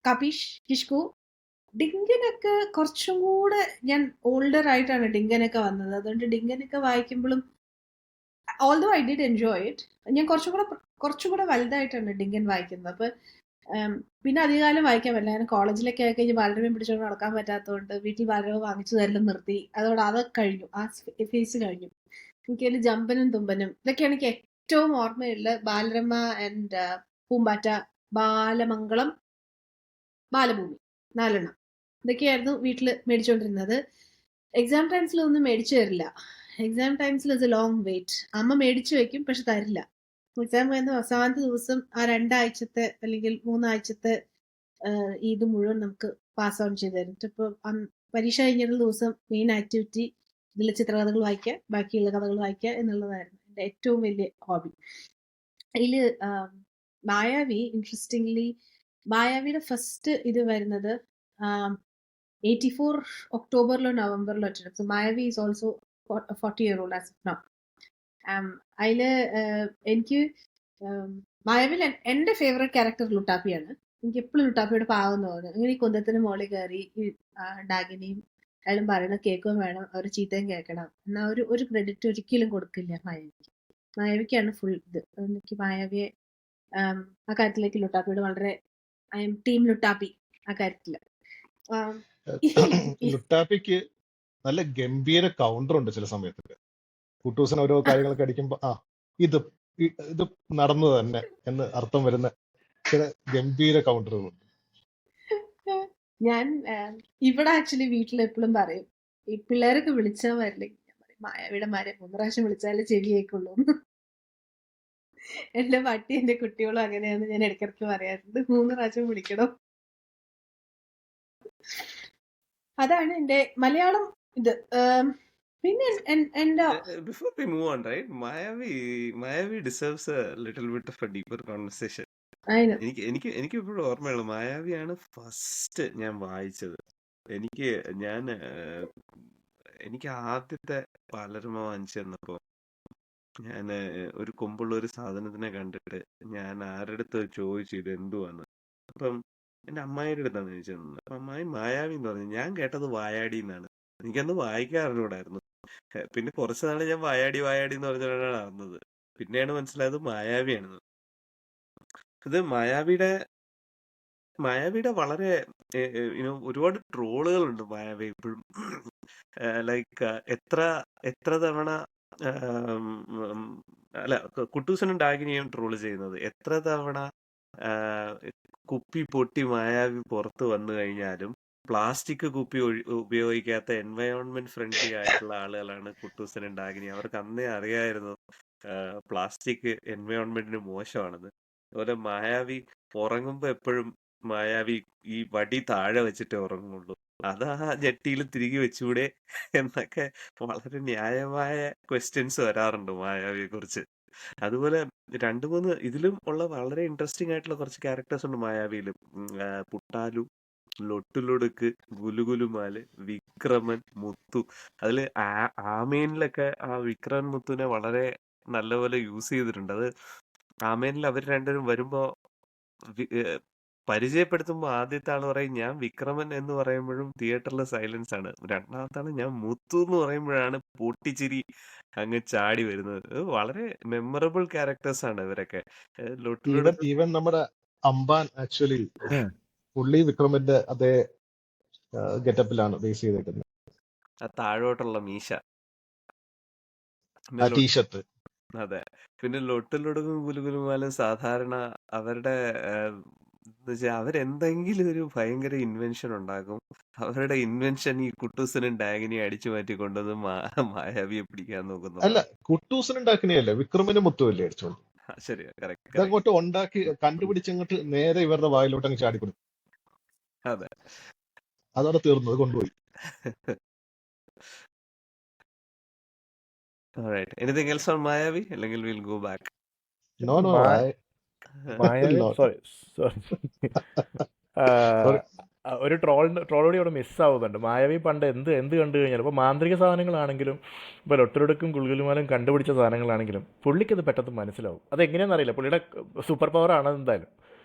കപീഷ്, കിഷ്കു. ഡിങ്കനൊക്കെ കുറച്ചും കൂടെ ഞാൻ ഓൾഡർ ആയിട്ടാണ് ഡിങ്കനൊക്കെ വന്നത്. അതുകൊണ്ട് ഡിങ്കനൊക്കെ വായിക്കുമ്പോഴും although I did enjoy it, ഞാൻ കുറച്ചുകൂടെ വലുതായിട്ടാണ് ഡിങ്കൻ വായിക്കുന്നത്. അപ്പൊ പിന്നെ അധികകാലം വായിക്കാൻ പറ്റില്ല. ഞാൻ കോളേജിലൊക്കെ ആയി കഴിഞ്ഞ് ബാലരമയും പിടിച്ചുകൊണ്ട് നടക്കാൻ പറ്റാത്തതുകൊണ്ട് വീട്ടിൽ ബാലരമ വാങ്ങിച്ചു തരലും നിർത്തി. അതോടെ അതൊക്കെ കഴിഞ്ഞു, ആ ഫേസ് കഴിഞ്ഞു. എനിക്കതിൽ ജമ്പനും തുമ്പനും ഇതൊക്കെയാണ് എനിക്ക് ഏറ്റവും ഓർമ്മയുള്ള ബാലരമ ആൻഡ് പൂമ്പാറ്റ, ബാലമംഗളം, ബാലഭൂമി, 4 ഇതൊക്കെയായിരുന്നു വീട്ടിൽ മേടിച്ചുകൊണ്ടിരുന്നത്. എക്സാം ടൈംസിൽ ഒന്നും മേടിച്ചു തരില്ല. എക്സാം ടൈംസിൽ ഇസ് എ ലോങ് വെയിറ്റ്. അമ്മ മേടിച്ചു വെക്കും, പക്ഷെ തരില്ല. എക്സാം കഴിഞ്ഞ അവസാനത്തെ ദിവസം ആ 2 ആഴ്ചത്തെ അല്ലെങ്കിൽ 3 ആഴ്ചത്തെ ഇത് മുഴുവൻ നമുക്ക് പാസ് ഓൺ ചെയ്ത് തരും. ഇപ്പോൾ പരീക്ഷ കഴിഞ്ഞിട്ടുള്ള ദിവസം മെയിൻ ആക്ടിവിറ്റി ഇതിലെ ചിത്രകഥകൾ വായിക്കുക, ബാക്കിയുള്ള കഥകൾ വായിക്കുക എന്നുള്ളതായിരുന്നു എൻ്റെ ഏറ്റവും വലിയ ഹോബി. അതിൽ മായാവി, ഇൻട്രസ്റ്റിംഗ്ലി മായാവിയുടെ ഫസ്റ്റ് ഇത് വരുന്നത് 84 ഒക്ടോബറിലോ നവംബറിലോ വെച്ചിട്ട്. So Mayavi is also 40-year-old as of now. അതില് എനിക്ക് മായാവിൽ എൻ്റെ ഫേവറേറ്റ് ക്യാരക്ടർ ലുട്ടാപ്പിയാണ്. എനിക്ക് എപ്പോഴും ലുട്ടാപ്പിയുടെ പാവം തോന്നുന്നു. ഇങ്ങനെ ഈ കുന്തത്തിന് മുകളിൽ കയറി ഈ ഡാഗിനെയും അയാളും പറയണ കേൾക്കുകയും വേണം, അവർ ചീത്തയും കേൾക്കണം. എന്നാൽ ഒരു ക്രെഡിറ്റ് ഒരിക്കലും കൊടുക്കില്ല മായാവിക്ക്. മായാവിക്കാണ് ഫുൾ ഇത്. എനിക്ക് മായാവിയെ ആ കാര്യത്തിലേക്ക് ലുട്ടാപ്പിയോട് വളരെ ഐ എം ടീം ലുട്ടാപ്പി ആ കാര്യത്തില്. ലുട്ടാപ്പിക്ക് നല്ല ഗംഭീര കൗണ്ടർ ഉണ്ട് ചില സമയത്തൊക്കെ. കുട്ടൂസിന് ഓരോ കാര്യങ്ങളൊക്കെ അടിക്കുമ്പോ ഇത് നടന്നു തന്നെ എന്ന് അർത്ഥം വരുന്ന ചില ഗംഭീര കൗണ്ടറുകളുണ്ട്. ഞാൻ ഇവിടെ ആക്ച്വലി വീട്ടിൽ എപ്പോഴും പറയും, ഈ പിള്ളേരൊക്കെ വിളിച്ചാൽ വരില്ലെങ്കിൽ ഞാൻ പറയും, മായാവിയുടെ മാരെ 3 പ്രാവശ്യം വിളിച്ചാലേ ചെവി കേൾക്കുള്ളൂ. എന്റെ പട്ടി എന്റെ കുട്ടികളും അങ്ങനെയാന്ന് ഞാൻ ഇടയ്ക്കിടയ്ക്ക് പറയാറുണ്ട്. 3 പ്രാവശ്യം വിളിക്കണം. അതാണ് എന്റെ മലയാളം ഇത്. പിന്നെ എന്റെ Before we move on, right? Mayavi deserves a little bit of a deeper conversation. എനിക്ക് ഇപ്പോഴും ഓർമ്മയുള്ളൂ, മായാവിയാണ് ഫസ്റ്റ് ഞാൻ വായിച്ചത്. എനിക്ക് ആദ്യത്തെ ബാലരമ വാങ്ങിച്ചു തന്നപ്പോ ഞാൻ ഒരു കൊമ്പുള്ള ഒരു സാധനത്തിനെ കണ്ടിട്ട് ഞാൻ ആരുടെ അടുത്ത് ചോദിച്ചു ഇത് എന്തുവാന്ന്. അപ്പം എന്റെ അമ്മായിയുടെ അടുത്താണ് ചോദിച്ചത്. അപ്പൊ അമ്മായി മായാവി എന്ന് പറഞ്ഞു. ഞാൻ കേട്ടത് വായാടി എന്നാണ്. എനിക്കന്ന് വായിക്കാൻ അറിഞ്ഞൂടായിരുന്നു. പിന്നെ കുറച്ച് നാള് ഞാൻ വായാടി എന്ന് പറഞ്ഞിട്ടാണ് അറിഞ്ഞത്. പിന്നെയാണ് മനസ്സിലായത് മായാവിയാണെന്ന്. ഇത് മായാവിയുടെ വളരെ ഒരുപാട് ട്രോളുകളുണ്ട് മായാവി ഇപ്പോഴും. ലൈക്ക് എത്ര തവണ അല്ല, കുട്ടൂസനും ഡാഗിനിയും ട്രോള് ചെയ്യുന്നത്, എത്ര തവണ കുപ്പി പൊട്ടി മായാവി പുറത്ത് വന്നു കഴിഞ്ഞാലും പ്ലാസ്റ്റിക് കുപ്പി ഉപയോഗിക്കാത്ത എൻവയോൺമെന്റ് ഫ്രണ്ട്ലി ആയിട്ടുള്ള ആളുകളാണ് കുട്ടൂസനും ഡാഗിനി. അവർക്ക് അന്നേ അറിയായിരുന്നു പ്ലാസ്റ്റിക് എൻവയോൺമെന്റിന് മോശമാണെന്ന്. അതുപോലെ മായാവി ഉറങ്ങുമ്പോ എപ്പോഴും മായാവി ഈ വടി താഴെ വെച്ചിട്ടേ ഉറങ്ങുള്ളൂ. അത് ആ ജട്ടിയിൽ തിരികെ വെച്ചൂടെ എന്നൊക്കെ വളരെ ന്യായമായ ക്വസ്റ്റ്യൻസ് വരാറുണ്ട് മായാവിയെ കുറിച്ച്. അതുപോലെ 2-3 ഇതിലും ഉള്ള വളരെ ഇൻട്രസ്റ്റിംഗ് ആയിട്ടുള്ള കുറച്ച് ക്യാരക്ടേഴ്സ് ഉണ്ട് മായാവിയിലും. പുട്ടാലു, ലൊട്ടുലൊടുക്ക്, ഗുലുഗുലുമാല്, വിക്രമൻ, മുത്തു. അതില് ആമേനിലൊക്കെ ആ വിക്രമൻ മുത്തുവിനെ വളരെ നല്ലപോലെ യൂസ് ചെയ്തിട്ടുണ്ട്. അത് ആമേനിൽ അവർ രണ്ടുപേരും വരുമ്പോ പരിചയപ്പെടുത്തുമ്പോ ആദ്യത്തെ ആള് പറയും ഞാൻ വിക്രമൻ എന്ന് പറയുമ്പോഴും തിയേറ്ററിൽ സൈലൻസ് ആണ്. രണ്ടാമത്തെ ആള് ഞാൻ മുത്തു എന്ന് പറയുമ്പോഴാണ് പൊട്ടിച്ചിരി അങ്ങ് ചാടി വരുന്നത്. വളരെ മെമ്മറബിൾ ക്യാരക്ടേഴ്സ് ആണ് ഇവരൊക്കെ. ലൊട്ടിലൊടുക്ക് ഈവൻ നമ്മുടെ അംബാൻ ആക്ച്വലി പുള്ളി വിക്രമിന്റെ അതേ ഗെറ്റപ്പിലാണ് ബേസ് ചെയ്തേക്കുന്നത്. ആ താഴോട്ടുള്ള മീശ. ആ ടീഷർട്ട്. അതെ. പിന്നെ ലൊട്ടിലൊടുക്കും ഗുലുഗുലുമാലും സാധാരണ അവരുടെ എന്നുവെച്ചാൽ അവരെന്തെങ്കിലും ഒരു ഭയങ്കര ഇൻവെൻഷൻ ഉണ്ടാക്കും. അവരുടെ ഇൻവെൻഷൻ ഈ കുട്ടൂസനും ഡാഗിനിയും അടിച്ചു മാറ്റി കൊണ്ടുവന്ന് മായാവിയെ പിടിക്കാൻ നോക്കുന്നു. അല്ല, കുട്ടൂസനുണ്ടാക്കണേയല്ല, വിക്രമിന് മുത്തുവല്ലേ അടിച്ചോണ്ട്. ശരിയാ, കറക്റ്റ്. ഇതങ്ങോട്ട് ഉണ്ടാക്കി കണ്ടുപിടിച്ചങ്ങോട്ട് നേരെ ഇവരുടെ വായിലോട്ട് അങ്ങ് ചാടിക്കൊടുക്കും. അതെ. അതവിടെ തീർന്നത് കൊണ്ടുപോയി. Alright. Anything else on Mayavi? അല്ലെങ്കിൽ we'll go back. No, മായാവി no. സോറി ഒരു ട്രോളോടി അവിടെ മിസ്സാവുന്നുണ്ട്. മായാവി പണ്ട് എന്ത് കണ്ടു കഴിഞ്ഞാൽ ഇപ്പോൾ മാന്ത്രിക സാധനങ്ങളാണെങ്കിലും ഇപ്പോൾ ലൊട്ടിലൊടുക്കും ഗുൽഗുലുമാലും കണ്ടുപിടിച്ച സാധനങ്ങളാണെങ്കിലും പുള്ളിക്കത് പെട്ടെന്ന് മനസ്സിലാവും. അതെങ്ങനെയാണെന്ന് അറിയില്ല, പുള്ളിയുടെ സൂപ്പർ പവർ ആണ് എന്തായാലും.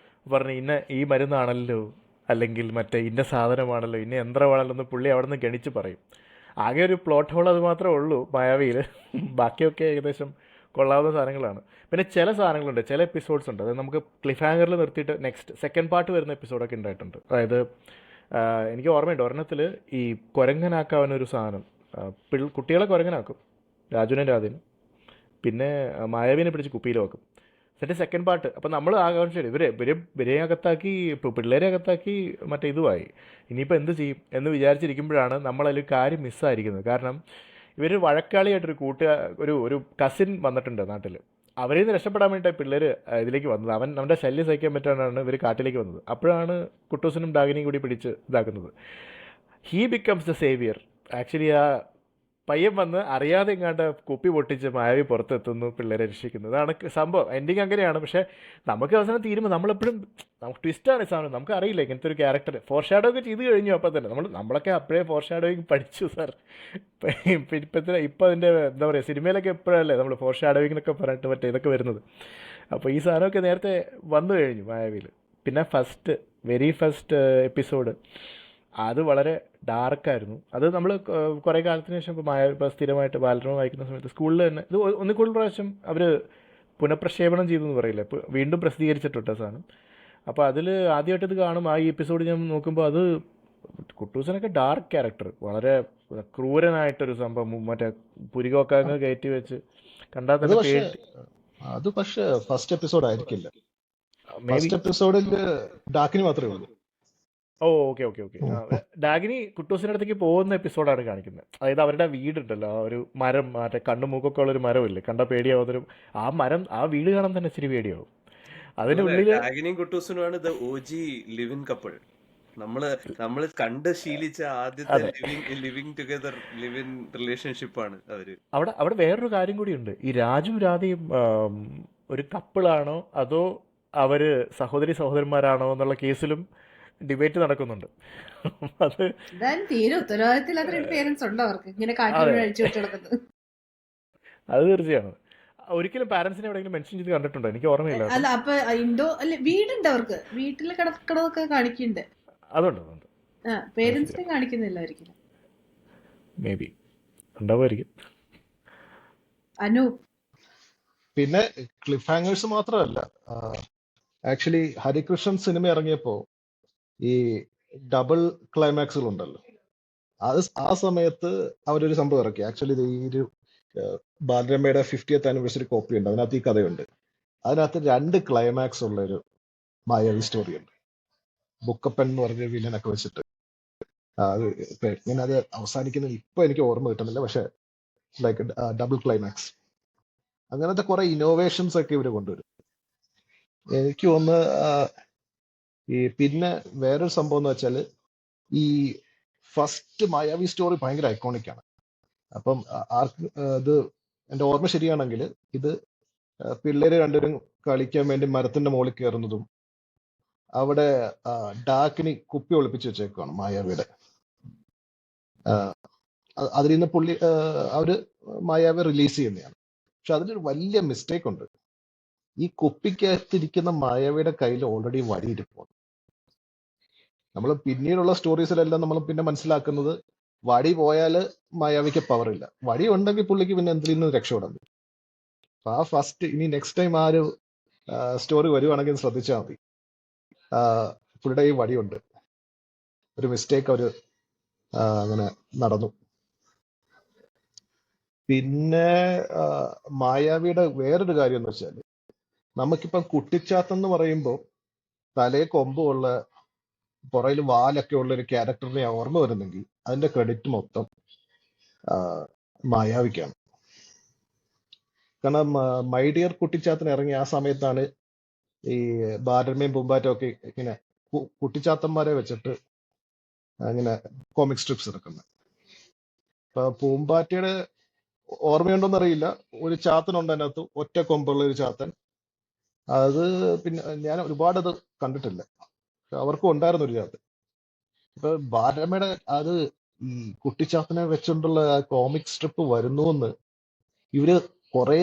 പറഞ്ഞ് ഈ മരുന്നാണല്ലോ, അല്ലെങ്കിൽ മറ്റേ ഇന്ന സാധനമാണല്ലോ, ഇന്ന യന്ത്രമാണല്ലോ എന്ന് പുള്ളി അവിടെ നിന്ന് ഗണിച്ച് പറയും. ആകെ ഒരു പ്ലോട്ട് ഹോൾ അത് മാത്രമേ ഉള്ളൂ മായാവിയിൽ. ബാക്കിയൊക്കെ ഏകദേശം കൊള്ളാവുന്ന സാധനങ്ങളാണ്. പിന്നെ ചില സാധനങ്ങളുണ്ട്, ചില എപ്പിസോഡ്സ് ഉണ്ട്, അതായത് നമുക്ക് ക്ലിഫ് ഹാങ്ങറിൽ നിർത്തിയിട്ട് സെക്കൻഡ് പാർട്ട് വരുന്ന എപ്പിസോഡൊക്കെ ഉണ്ടായിട്ടുണ്ട്. അതായത് എനിക്ക് ഓർമ്മയുണ്ട്, ഒരെണ്ണത്തിൽ ഈ കുരങ്ങനാക്കാവുന്നൊരു സാധനം, കുട്ടികളെ കുരങ്ങനാക്കും, രാജുവിനെ രാധേനും, പിന്നെ മായാവിനെ പിടിച്ച് കുപ്പിയിൽ വെക്കും. എന്നിട്ട് സെക്കൻഡ് പാർട്ട് അപ്പം നമ്മൾ ആകാംക്ഷ ഇവരെ അകത്താക്കി, ഇപ്പോൾ പിള്ളേരെ അകത്താക്കി മറ്റേ ഇതുമായി, ഇനിയിപ്പോൾ എന്ത് ചെയ്യും എന്ന് വിചാരിച്ചിരിക്കുമ്പോഴാണ് നമ്മളതിൽ കാര്യം മിസ്സായിരിക്കുന്നത്. കാരണം ഇവർ വഴക്കാളിയായിട്ടൊരു ഒരു കസിൻ വന്നിട്ടുണ്ട് നാട്ടിൽ. അവരിൽ നിന്ന് രക്ഷപ്പെടാൻ വേണ്ടിയിട്ട് പിള്ളേർ ഇതിലേക്ക് വന്നത്. അവൻ്റെ ശല്യം സഹിക്കാൻ പറ്റാനാണ് ഇവർ കാട്ടിലേക്ക് വന്നത്. അപ്പോഴാണ് കുട്ടൂസനും ഡാഗിനിയും കൂടി പിടിച്ച് ഇതാക്കുന്നത്. He becomes the Xavier. Actually ആ പയ്യൻ വന്ന് അറിയാതെ എങ്ങാണ്ട് കുപ്പി പൊട്ടിച്ച് മായാവി പുറത്തെത്തുന്നു, പിള്ളേരെ രക്ഷിക്കുന്നു. അതാണ് സംഭവം. എൻഡിങ് അങ്ങനെയാണ്. പക്ഷേ നമുക്ക് അവസാനം തീരുമ്പോൾ നമ്മളെപ്പോഴും നമുക്ക് ട്വിസ്റ്റാണ് ഈ സാധനം. നമുക്ക് അറിയില്ല ഇങ്ങനത്തെ ഒരു ക്യാരക്ടർ. ഫോർ ഷാഡോ ഒക്കെ ചെയ്ത് കഴിഞ്ഞു. അപ്പം തന്നെ നമ്മളൊക്കെ അപ്പോഴേ ഫോർ ഷാഡോയിങ് പഠിച്ചു സാർ. ഇപ്പം അതിൻ്റെ എന്താ പറയുക, സിനിമയിലൊക്കെ എപ്പോഴല്ലേ നമ്മൾ ഫോർ ഷാഡോയിങ്ങിനൊക്കെ പറഞ്ഞിട്ട് മറ്റേ ഇതൊക്കെ വരുന്നത്. അപ്പോൾ ഈ സാധനമൊക്കെ നേരത്തെ വന്നു കഴിഞ്ഞു മായാവിയിൽ. പിന്നെ വെരി ഫസ്റ്റ് എപ്പിസോഡ് അത് വളരെ ഡാർക്കായിരുന്നു. അത് നമ്മൾ കുറേ കാലത്തിന് ശേഷം ഇപ്പോൾ സ്ഥിരമായിട്ട് ബാലരമ വായിക്കുന്ന സമയത്ത് സ്കൂളിൽ തന്നെ ഇത് ഒന്നിക്കൂടുതൽ പ്രാവശ്യം അവർ പുനഃപ്രക്ഷേപണം ചെയ്തു എന്ന് പറയില്ല, ഇപ്പോൾ വീണ്ടും പ്രസിദ്ധീകരിച്ചിട്ടുണ്ട് സാധനം. അപ്പോൾ അതിൽ ആദ്യമായിട്ട് ഇത് കാണും. ആ ഈ എപ്പിസോഡ് ഞാൻ നോക്കുമ്പോൾ അത് കുട്ടൂസനൊക്കെ ഡാർക്ക് ക്യാരക്ടർ, വളരെ ക്രൂരനായിട്ടൊരു സംഭവം, മറ്റേ പുരികൊക്കെ കയറ്റി വെച്ച് കണ്ടാൽ തന്നെ പേടി. അത് പക്ഷേ ഫസ്റ്റ് എപ്പിസോഡ് ആയിരിക്കില്ല. ഫസ്റ്റ് എപ്പിസോഡിൽ ഡാക്കിനി മാത്രമേ ഉള്ളൂ. ഓക്കെ. ഡാഗിനി കുട്ടൂസിൻ്റെ അടുത്തേക്ക് പോകുന്ന എപ്പിസോഡാണ് കാണിക്കുന്നത്. അതായത് അവരുടെ വീടുണ്ടല്ലോ, ആ ഒരു മരം, മറ്റേ കണ്ണു മൂക്കൊക്കെ ഉള്ളൊരു മരമില്ലേ, കണ്ട പേടിയാവുന്നൊരു ആ മരം, ആ വീട് കാണാൻ തന്നെ ഇച്ചിരി പേടിയാവും. അതിനുള്ളിൽ ഡാഗിനിയും കുട്ടൂസനുമാണ് ദ OG ലിവിൻ കപ്പിൾ. നമ്മള് കണ്ട് ശീലിച്ച ആദ്യത്തെ ലിവിങ് ടുഗദർ ലിവിൻ റിലേഷൻഷിപ്പാണ് അവര്. അവിടെ വേറൊരു കാര്യം കൂടിയുണ്ട്. ഈ രാജും രാധയും ഒരു കപ്പിളാണോ അതോ അവര് സഹോദരന്മാരാണോ എന്നുള്ള കേസിലും ഡിബേറ്റ് നടക്കുന്നുണ്ട്. അത് തീരെ ഉത്തരവാദിത്തമില്ലാത്ത പേരൻസ് ഉണ്ടോ അവർക്ക് ഇങ്ങനെ കാറ്റിൽ അഴിച്ചു വെച്ച് നടക്കുന്നത്? അത് തീർച്ചയാണ്. ഒരിക്കലും പാരന്റ്സിനെ എവിടെയെങ്കിലും മെൻഷൻ ചെയ്ത് കണ്ടിട്ടുണ്ടോ? എനിക്ക് ഓർമ്മയില്ല. അല്ല, അപ്പൊ വീടുണ്ട് അവർക്ക്, വീട്ടില് കിടക്കണതൊക്കെ കാണിക്കുന്നുണ്ട്. അതുണ്ട്. പേരൻസിനെ കാണിക്കുന്നില്ല ഒരിക്കലും. മേ ബി ഉണ്ടാവുമായിരിക്കും. പിന്നെ ക്ലിഫ് ഹാങ്ങേഴ്സ് മാത്രമല്ല, ആക്ച്വലി ഹരികൃഷ്ണൻ സിനിമ ഇറങ്ങിയപ്പോ ഈ ഡബിൾ ക്ലൈമാക്സുകൾ ഉണ്ടല്ലോ, ആ സമയത്ത് അവരൊരു സംഭവം ഇറക്കി. ആക്ച്വലി ഈ ഒരു ബാലരമയുടെ 50th ആനിവേഴ്സറി കോപ്പി ഉണ്ട്, അതിനകത്ത് ഈ കഥയുണ്ട്. അതിനകത്ത് 2 ക്ലൈമാക്സ് ഉള്ള ഒരു മായാവി സ്റ്റോറി ഉണ്ട്. ബുക്കപ്പൻ എന്ന് പറഞ്ഞ വില്ലനൊക്കെ വെച്ചിട്ട് അത് ഇങ്ങനെ അത് അവസാനിക്കുന്നത് ഇപ്പൊ എനിക്ക് ഓർമ്മ കിട്ടുന്നില്ല, പക്ഷെ ലൈക്ക് ഡബിൾ ക്ലൈമാക്സ്, അങ്ങനത്തെ കുറെ ഇന്നോവേഷൻസ് ഒക്കെ ഇവര് കൊണ്ടുവരും. എനിക്ക് തോന്നുന്നു ഈ പിന്നെ വേറൊരു സംഭവം എന്ന് വെച്ചാൽ ഈ ഫസ്റ്റ് മായാവി സ്റ്റോറി ഭയങ്കര ഐക്കോണിക് ആണ്. അപ്പം ആർക്ക് ഇത് എന്റെ ഓർമ്മ ശരിയാണെങ്കിൽ ഇത് പിള്ളേര് രണ്ടുപേരും കളിക്കാൻ വേണ്ടി മരത്തിന്റെ മുകളിൽ കയറുന്നതും അവിടെ ഡാക്കിനി കുപ്പി ഒളിപ്പിച്ച് വെച്ചേക്കുവാണ് മായാവിയുടെ. അതിൽ നിന്ന് പുള്ളി അവര് മായാവി റിലീസ് ചെയ്യുന്നതാണ്. പക്ഷെ അതിലൊരു വലിയ മിസ്റ്റേക്ക് ഉണ്ട്. ഈ കുപ്പിക്കകത്തിരിക്കുന്ന മായാവിയുടെ കയ്യിൽ ഓൾറെഡി വടി ഇരിപ്പുണ്ട്. നമ്മൾ പിന്നീടുള്ള സ്റ്റോറീസിലെല്ലാം നമ്മൾ പിന്നെ മനസ്സിലാക്കുന്നത് വടി പോയാല് മായാവിക്ക് പവർ ഇല്ല, വടി ഉണ്ടെങ്കിൽ പുള്ളിക്ക് പിന്നെ എന്തിൽ നിന്ന് രക്ഷപ്പെടാൻ പറ്റും. അപ്പൊ ആ ഫസ്റ്റ് ഇനി നെക്സ്റ്റ് ടൈം ആ ഒരു സ്റ്റോറി വരുവാണെങ്കിൽ ശ്രദ്ധിച്ചാൽ മതി. പുള്ളിയുടെ ഈ വടിയുണ്ട്, ഒരു മിസ്റ്റേക്ക് അവര് അങ്ങനെ നടന്നു. പിന്നെ മായാവിയുടെ വേറൊരു കാര്യം എന്ന് വെച്ചാൽ, നമുക്കിപ്പം കുട്ടിച്ചാത്തൻ എന്ന് പറയുമ്പോൾ തലേ കൊമ്പുള്ള പുറയിൽ വാലൊക്കെ ഉള്ള ഒരു ക്യാരക്ടറിനെ ഓർമ്മ വരുന്നെങ്കിൽ അതിന്റെ ക്രെഡിറ്റ് മൊത്തം മായാവിക്കാണ്. കാരണം മൈ ഡിയർ കുട്ടിച്ചാത്തൻ ഇറങ്ങിയ ആ സമയത്താണ് ഈ ബാലരമയും പൂമ്പാറ്റയും ഒക്കെ ഇങ്ങനെ കുട്ടിച്ചാത്തന്മാരെ വെച്ചിട്ട് അങ്ങനെ കോമിക് സ്ട്രിപ്സ് ഇറക്കുന്നത്. അപ്പൊ പൂമ്പാറ്റയുടെ ഓർമ്മയുണ്ടോന്ന് അറിയില്ല, ഒരു ചാത്തനുണ്ട് അതിനകത്ത്, ഒറ്റ കൊമ്പുള്ള ഒരു ചാത്തൻ. അത് പിന്നെ ഞാൻ ഒരുപാട് അത് കണ്ടിട്ടില്ല, അവർക്കും ഉണ്ടായിരുന്നു ഒരു ചാത്തൻ. ഇപ്പൊ ബാലരമയുടെ അത് ഈ കുട്ടിച്ചാത്തനെ വെച്ചുകൊണ്ടുള്ള കോമിക് സ്ട്രിപ്പ് വരുന്നു എന്ന് ഇവര് കുറെ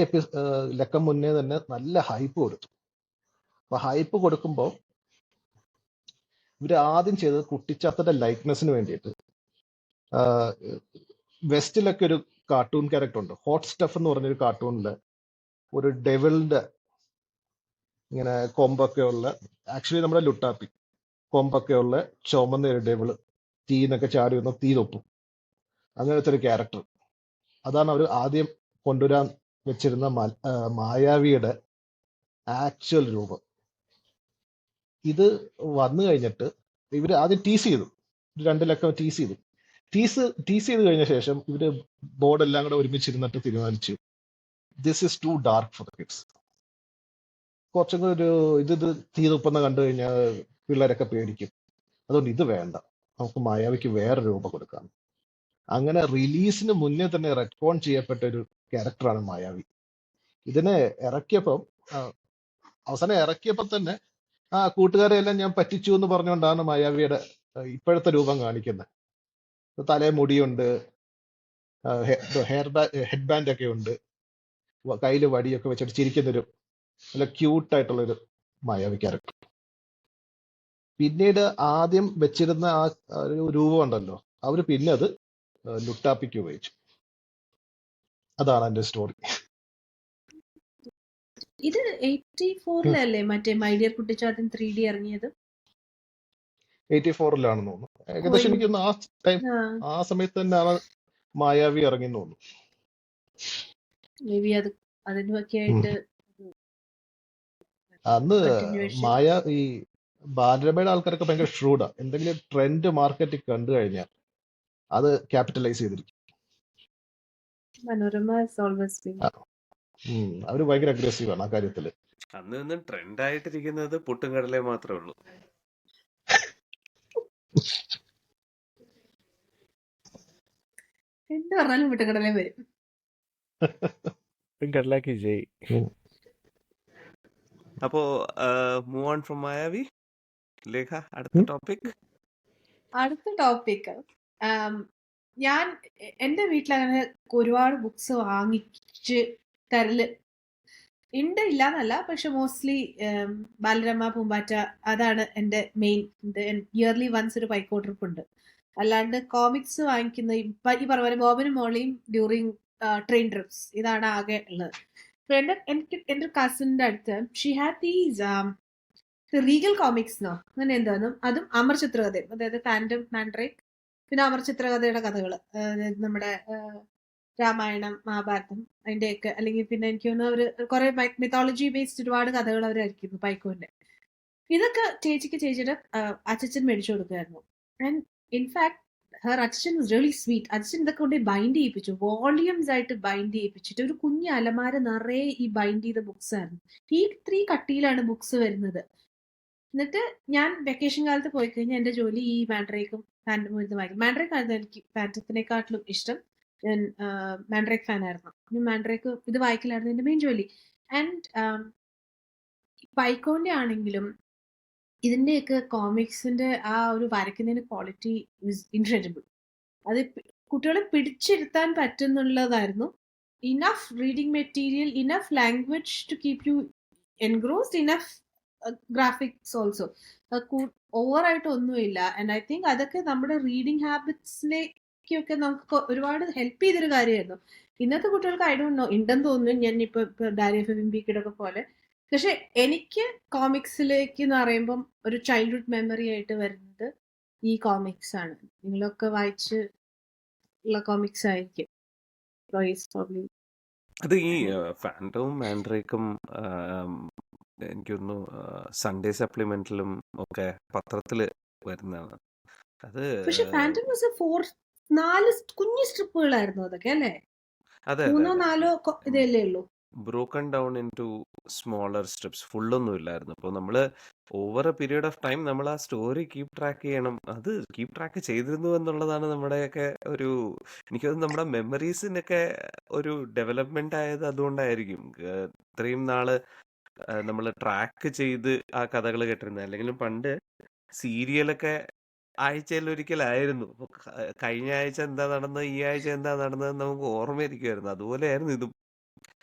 ലക്കം മുന്നേ തന്നെ നല്ല ഹൈപ്പ് കൊടുത്തു. അപ്പൊ ഹൈപ്പ് കൊടുക്കുമ്പോൾ ഇവര് ആദ്യം ചെയ്തത് കുട്ടിച്ചാത്തന്റെ ലൈക്നെസ്സിന് വേണ്ടിയിട്ട് വെസ്റ്റിലൊക്കെ ഒരു കാർട്ടൂൺ ക്യാരക്ടർ ഉണ്ട്, ഹോട്ട് സ്റ്റഫ് എന്ന് പറഞ്ഞൊരു കാർട്ടൂണില് ഒരു ഡെവിളിന്റെ ഇങ്ങനെ കൊമ്പൊക്കെ ഉള്ള, ആക്ച്വലി നമ്മുടെ ലുട്ടാപ്പി കൊമ്പൊക്കെ ഉള്ള ചുമന്ന ഒരു ഡെവിള് തീന്നൊക്കെ ചാടി വന്ന് തീ തൊപ്പും, അങ്ങനത്തെ ഒരു ക്യാരക്ടർ. അതാണ് അവർ ആദ്യം കൊണ്ടുവരാൻ വെച്ചിരുന്ന മായാവിയുടെ ആക്ച്വൽ രൂപം. ഇത് വന്നു കഴിഞ്ഞിട്ട് ഇവര് ആദ്യം ടീസ് ചെയ്തു, 2 ലക്കം ടീസ് ചെയ്ത് കഴിഞ്ഞ ശേഷം ഇവര് ബോർഡെല്ലാം കൂടെ ഒരുമിച്ചിരുന്നിട്ട് തീരുമാനിച്ചു, this is too dark for the kids. കുറച്ചും കൂടെ ഒരു ഇത് തീ തുപ്പുന്ന കണ്ടു കഴിഞ്ഞാൽ പിള്ളേരൊക്കെ പേടിക്കും, അതുകൊണ്ട് ഇത് വേണ്ട, നമുക്ക് മായാവിക്ക് വേറെ രൂപം കൊടുക്കാം. അങ്ങനെ റിലീസിന് മുന്നേ തന്നെ റെക്കോൺ ചെയ്യപ്പെട്ട ഒരു ക്യാരക്ടറാണ് മായാവി. ഇതിനെ ഇറക്കിയപ്പം അവസാനം ഇറക്കിയപ്പോൾ തന്നെ കൂട്ടുകാരെ എല്ലാം ഞാൻ പറ്റിച്ചു എന്ന് പറഞ്ഞുകൊണ്ടാണ് മായാവിയുടെ ഇപ്പോഴത്തെ രൂപം കാണിക്കുന്നത്. തലേ മുടിയുണ്ട്, ഹെഡ് ബാൻഡ് ഒക്കെ ഉണ്ട്, കയ്യില് വടിയൊക്കെ വെച്ചിട്ട് ചിരിക്കുന്നൊരു നല്ല ക്യൂട്ടായിട്ടുള്ളൊരു മായാവി ക്യാരക്ടർ. പിന്നീട് ആദ്യം വെച്ചിരുന്ന ആ ഒരു രൂപം ഉണ്ടല്ലോ, അവര് പിന്നെ അത് ലുട്ടാപ്പിക്ക് ഉപയോഗിച്ചു. അതാണ് എന്റെ സ്റ്റോറി. ഇത് 84-ലല്ലേ മറ്റേ മൈ ഡിയർ കുട്ടിച്ചാത്തൻ 3D ഇറങ്ങിയത്? 84-ലാണെന്ന് തോന്നുന്നു. ഏകദേശം എനിക്കൊന്ന് ആ ടൈം ആ സമയത്ത് തന്നെയാണ് മായാവി ഇറങ്ങിയെന്ന് തോന്നുന്നു. മേ ബി അത് അതിനൊക്കെ ആയിട്ട് അന്ന് ഈ ബാലരമയുടെ ആൾക്കാരൊക്കെ ഭയങ്കര ഷ്രൂഡാ. എന്തെങ്കിലും ട്രെൻഡ് മാർക്കറ്റിൽ കണ്ടു കഴിഞ്ഞാൽ അത് ക്യാപിറ്റലൈസ് ചെയ്തിരിക്കും. മനോരമ അവര് ഭയങ്കര അഗ്രസീവ് ആണ് ആ കാര്യത്തില്. അന്ന് ട്രെൻഡ് ആയിട്ടിരിക്കുന്നത് പുട്ടും കടലേ മാത്രമേ ഉള്ളൂ. എന്ത് പറഞ്ഞാലും പുട്ടുകടലേ വരും. കടലാക്കി ജയ്. അപ്പോ മൂവ് ഓൺ ഫ്രം മായാവി. ലേഖ, അടുത്ത ടോപ്പിക്. ഞാൻ എന്റെ വീട്ടിലങ്ങനെ ഒരുപാട് ബുക്സ് വാങ്ങിച്ച് തരല് ഉണ്ട്, ഇല്ലാന്നല്ല, പക്ഷെ മോസ്റ്റ്ലി ബാലരമ, പൂമ്പാറ്റ, അതാണ് എന്റെ മെയിൻ. ഇയർലി വൺസ് ഒരു പൈക്കോ ട്രിപ്പ് ഉണ്ട്. അല്ലാണ്ട് കോമിക്സ് വാങ്ങിക്കുന്ന ഈ പറഞ്ഞ പോലെ ബോബനും മോളിയും ഡ്യൂറിങ് ട്രെയിൻ ട്രിപ്സ്, ഇതാണ് ആകെ ഉള്ളത്. എന്റെ കസിന്റെ അടുത്ത് she had these Regal comics എന്നോ അങ്ങനെ എന്താണെന്നും, അതും അമർ ചിത്രകഥയും, അതായത് ഫാൻഡം, മാൻഡ്രേക്ക്, പിന്നെ അമർ ചിത്രകഥയുടെ കഥകള്, നമ്മുടെ രാമായണം, മഹാഭാരതം, അതിന്റെയൊക്കെ, അല്ലെങ്കിൽ പിന്നെ എനിക്ക് തോന്നുന്നു അവര് കുറെ മിത്തോളജി ബേസ്ഡ് ഒരുപാട് കഥകൾ അവരായിരിക്കുന്നു പൈക്കോന്റെ. ഇതൊക്കെ ചേച്ചിയുടെ അച്ഛൻ മേടിച്ചു കൊടുക്കുമായിരുന്നു. ആൻഡ് ഇൻഫാക്ട് ഹെർ അച്ഛൻ വാസ് റിയലി സ്വീറ്റ്. അച്ഛൻ ഇതൊക്കെ കൊണ്ട് ബൈൻഡ് ചെയ്യിപ്പിച്ചു, വോളിയൂംസ് ആയിട്ട് ബൈൻഡ് ചെയ്യിപ്പിച്ചിട്ട് ഒരു കുഞ്ഞ് അലമാര നിറയെ ഈ ബൈൻഡ് ചെയ്ത ബുക്സ് ആയിരുന്നു. ഈ 3 കട്ടിയിലാണ് ബുക്സ് വരുന്നത്. എന്നിട്ട് ഞാൻ വെക്കേഷൻ കാലത്ത് പോയി കഴിഞ്ഞാൽ എൻ്റെ ജോലി ഈ മാൻഡ്രേക്കും ഫാൻറ്റമും ഇത് വായിക്കും. മാൻഡ്രേക്ക് ആയിരുന്നു എനിക്ക് ഫാൻറ്റത്തിനെക്കാട്ടിലും ഇഷ്ടം. ഞാൻ മാൻഡ്രേക്ക് ഫാൻ ആയിരുന്നു. മാൻഡ്രേക്ക് ഇത് വായിക്കലായിരുന്നു എൻ്റെ മെയിൻ ജോലി. ആൻഡ് പൈക്കോന്റെ ആണെങ്കിലും ഇതിന്റെയൊക്കെ കോമിക്സിന്റെ ആ ഒരു വരയ്ക്കുന്നതിന് ക്വാളിറ്റി ഇസ് ഇൻക്രെഡിബിൾ. അത് കുട്ടികളെ പിടിച്ചിരുത്താൻ പറ്റുന്നുള്ളതായിരുന്നു. Enough reading material, enough language to keep you engrossed, enough graphics also. ഓവറായിട്ട് ഒന്നുമില്ല. ആൻഡ് ഐ തിങ്ക് അതൊക്കെ നമ്മുടെ റീഡിംഗ് ഹാബിറ്റ്സിലേക്കൊക്കെ നമുക്ക് ഒരുപാട് ഹെൽപ്പ് ചെയ്തൊരു കാര്യമായിരുന്നു. ഇന്നത്തെ കുട്ടികൾക്ക് ഐ ഡോണ്ട് നോ, ഉണ്ടെന്ന് തോന്നുന്നു. ഞാൻ ഇപ്പൊ ഡാരിയ ഫെബിംബിക്കിയുടെ ഒക്കെ പോലെ. പക്ഷെ എനിക്ക് കോമിക്സിലേക്ക് എന്ന് പറയുമ്പം ഒരു ചൈൽഡ്ഹുഡ് മെമ്മറി ആയിട്ട് വരുന്നത് ഈ കോമിക്സ് ആണ്. നിങ്ങളൊക്കെ വായിച്ച് ഉള്ള കോമിക്സ് ആയിരിക്കും. അത് ഈ ഫാൻറ്റവും മാൻഡ്രേക്കും എനിക്കൊന്നു സൺഡേ സപ്ലിമെന്റിലും ഒക്കെ പത്രത്തില് വരുന്നതാണ്. അത് പക്ഷെ ഫാൻറ്റം വാസ് 4 കുഞ്ഞു സ്ട്രിപ്പുകളായിരുന്നു അതൊക്കെ, അല്ലേ? അതെ 3 4 ഇതല്ലേ ഉള്ളൂ. Broken down into smaller strips, ഫുള്ളൊന്നും ഇല്ലായിരുന്നു. അപ്പോൾ നമ്മൾ over a period of time നമ്മൾ ആ സ്റ്റോറി കീപ് ട്രാക്ക് ചെയ്യണം. അത് കീപ് ട്രാക്ക് ചെയ്തിരുന്നു എന്നുള്ളതാണ് നമ്മുടെയൊക്കെ ഒരു, എനിക്ക് തോന്നുന്നു നമ്മുടെ മെമ്മറീസിനൊക്കെ ഒരു ഡെവലപ്മെന്റ് ആയത് അതുകൊണ്ടായിരിക്കും. ഇത്രയും നാള് നമ്മൾ ട്രാക്ക് ചെയ്ത് ആ കഥകൾ കേട്ടിരുന്നത്. അല്ലെങ്കിലും പണ്ട് സീരിയലൊക്കെ ആഴ്ചയിൽ ഒരിക്കലായിരുന്നു. അപ്പോൾ കഴിഞ്ഞ ആഴ്ച എന്താ നടന്നത്, ഈ ആഴ്ച എന്താ നടന്നതെന്ന് നമുക്ക് ഓർമ്മയിരിക്കുമായിരുന്നു. അതുപോലെയായിരുന്നു ഇതും.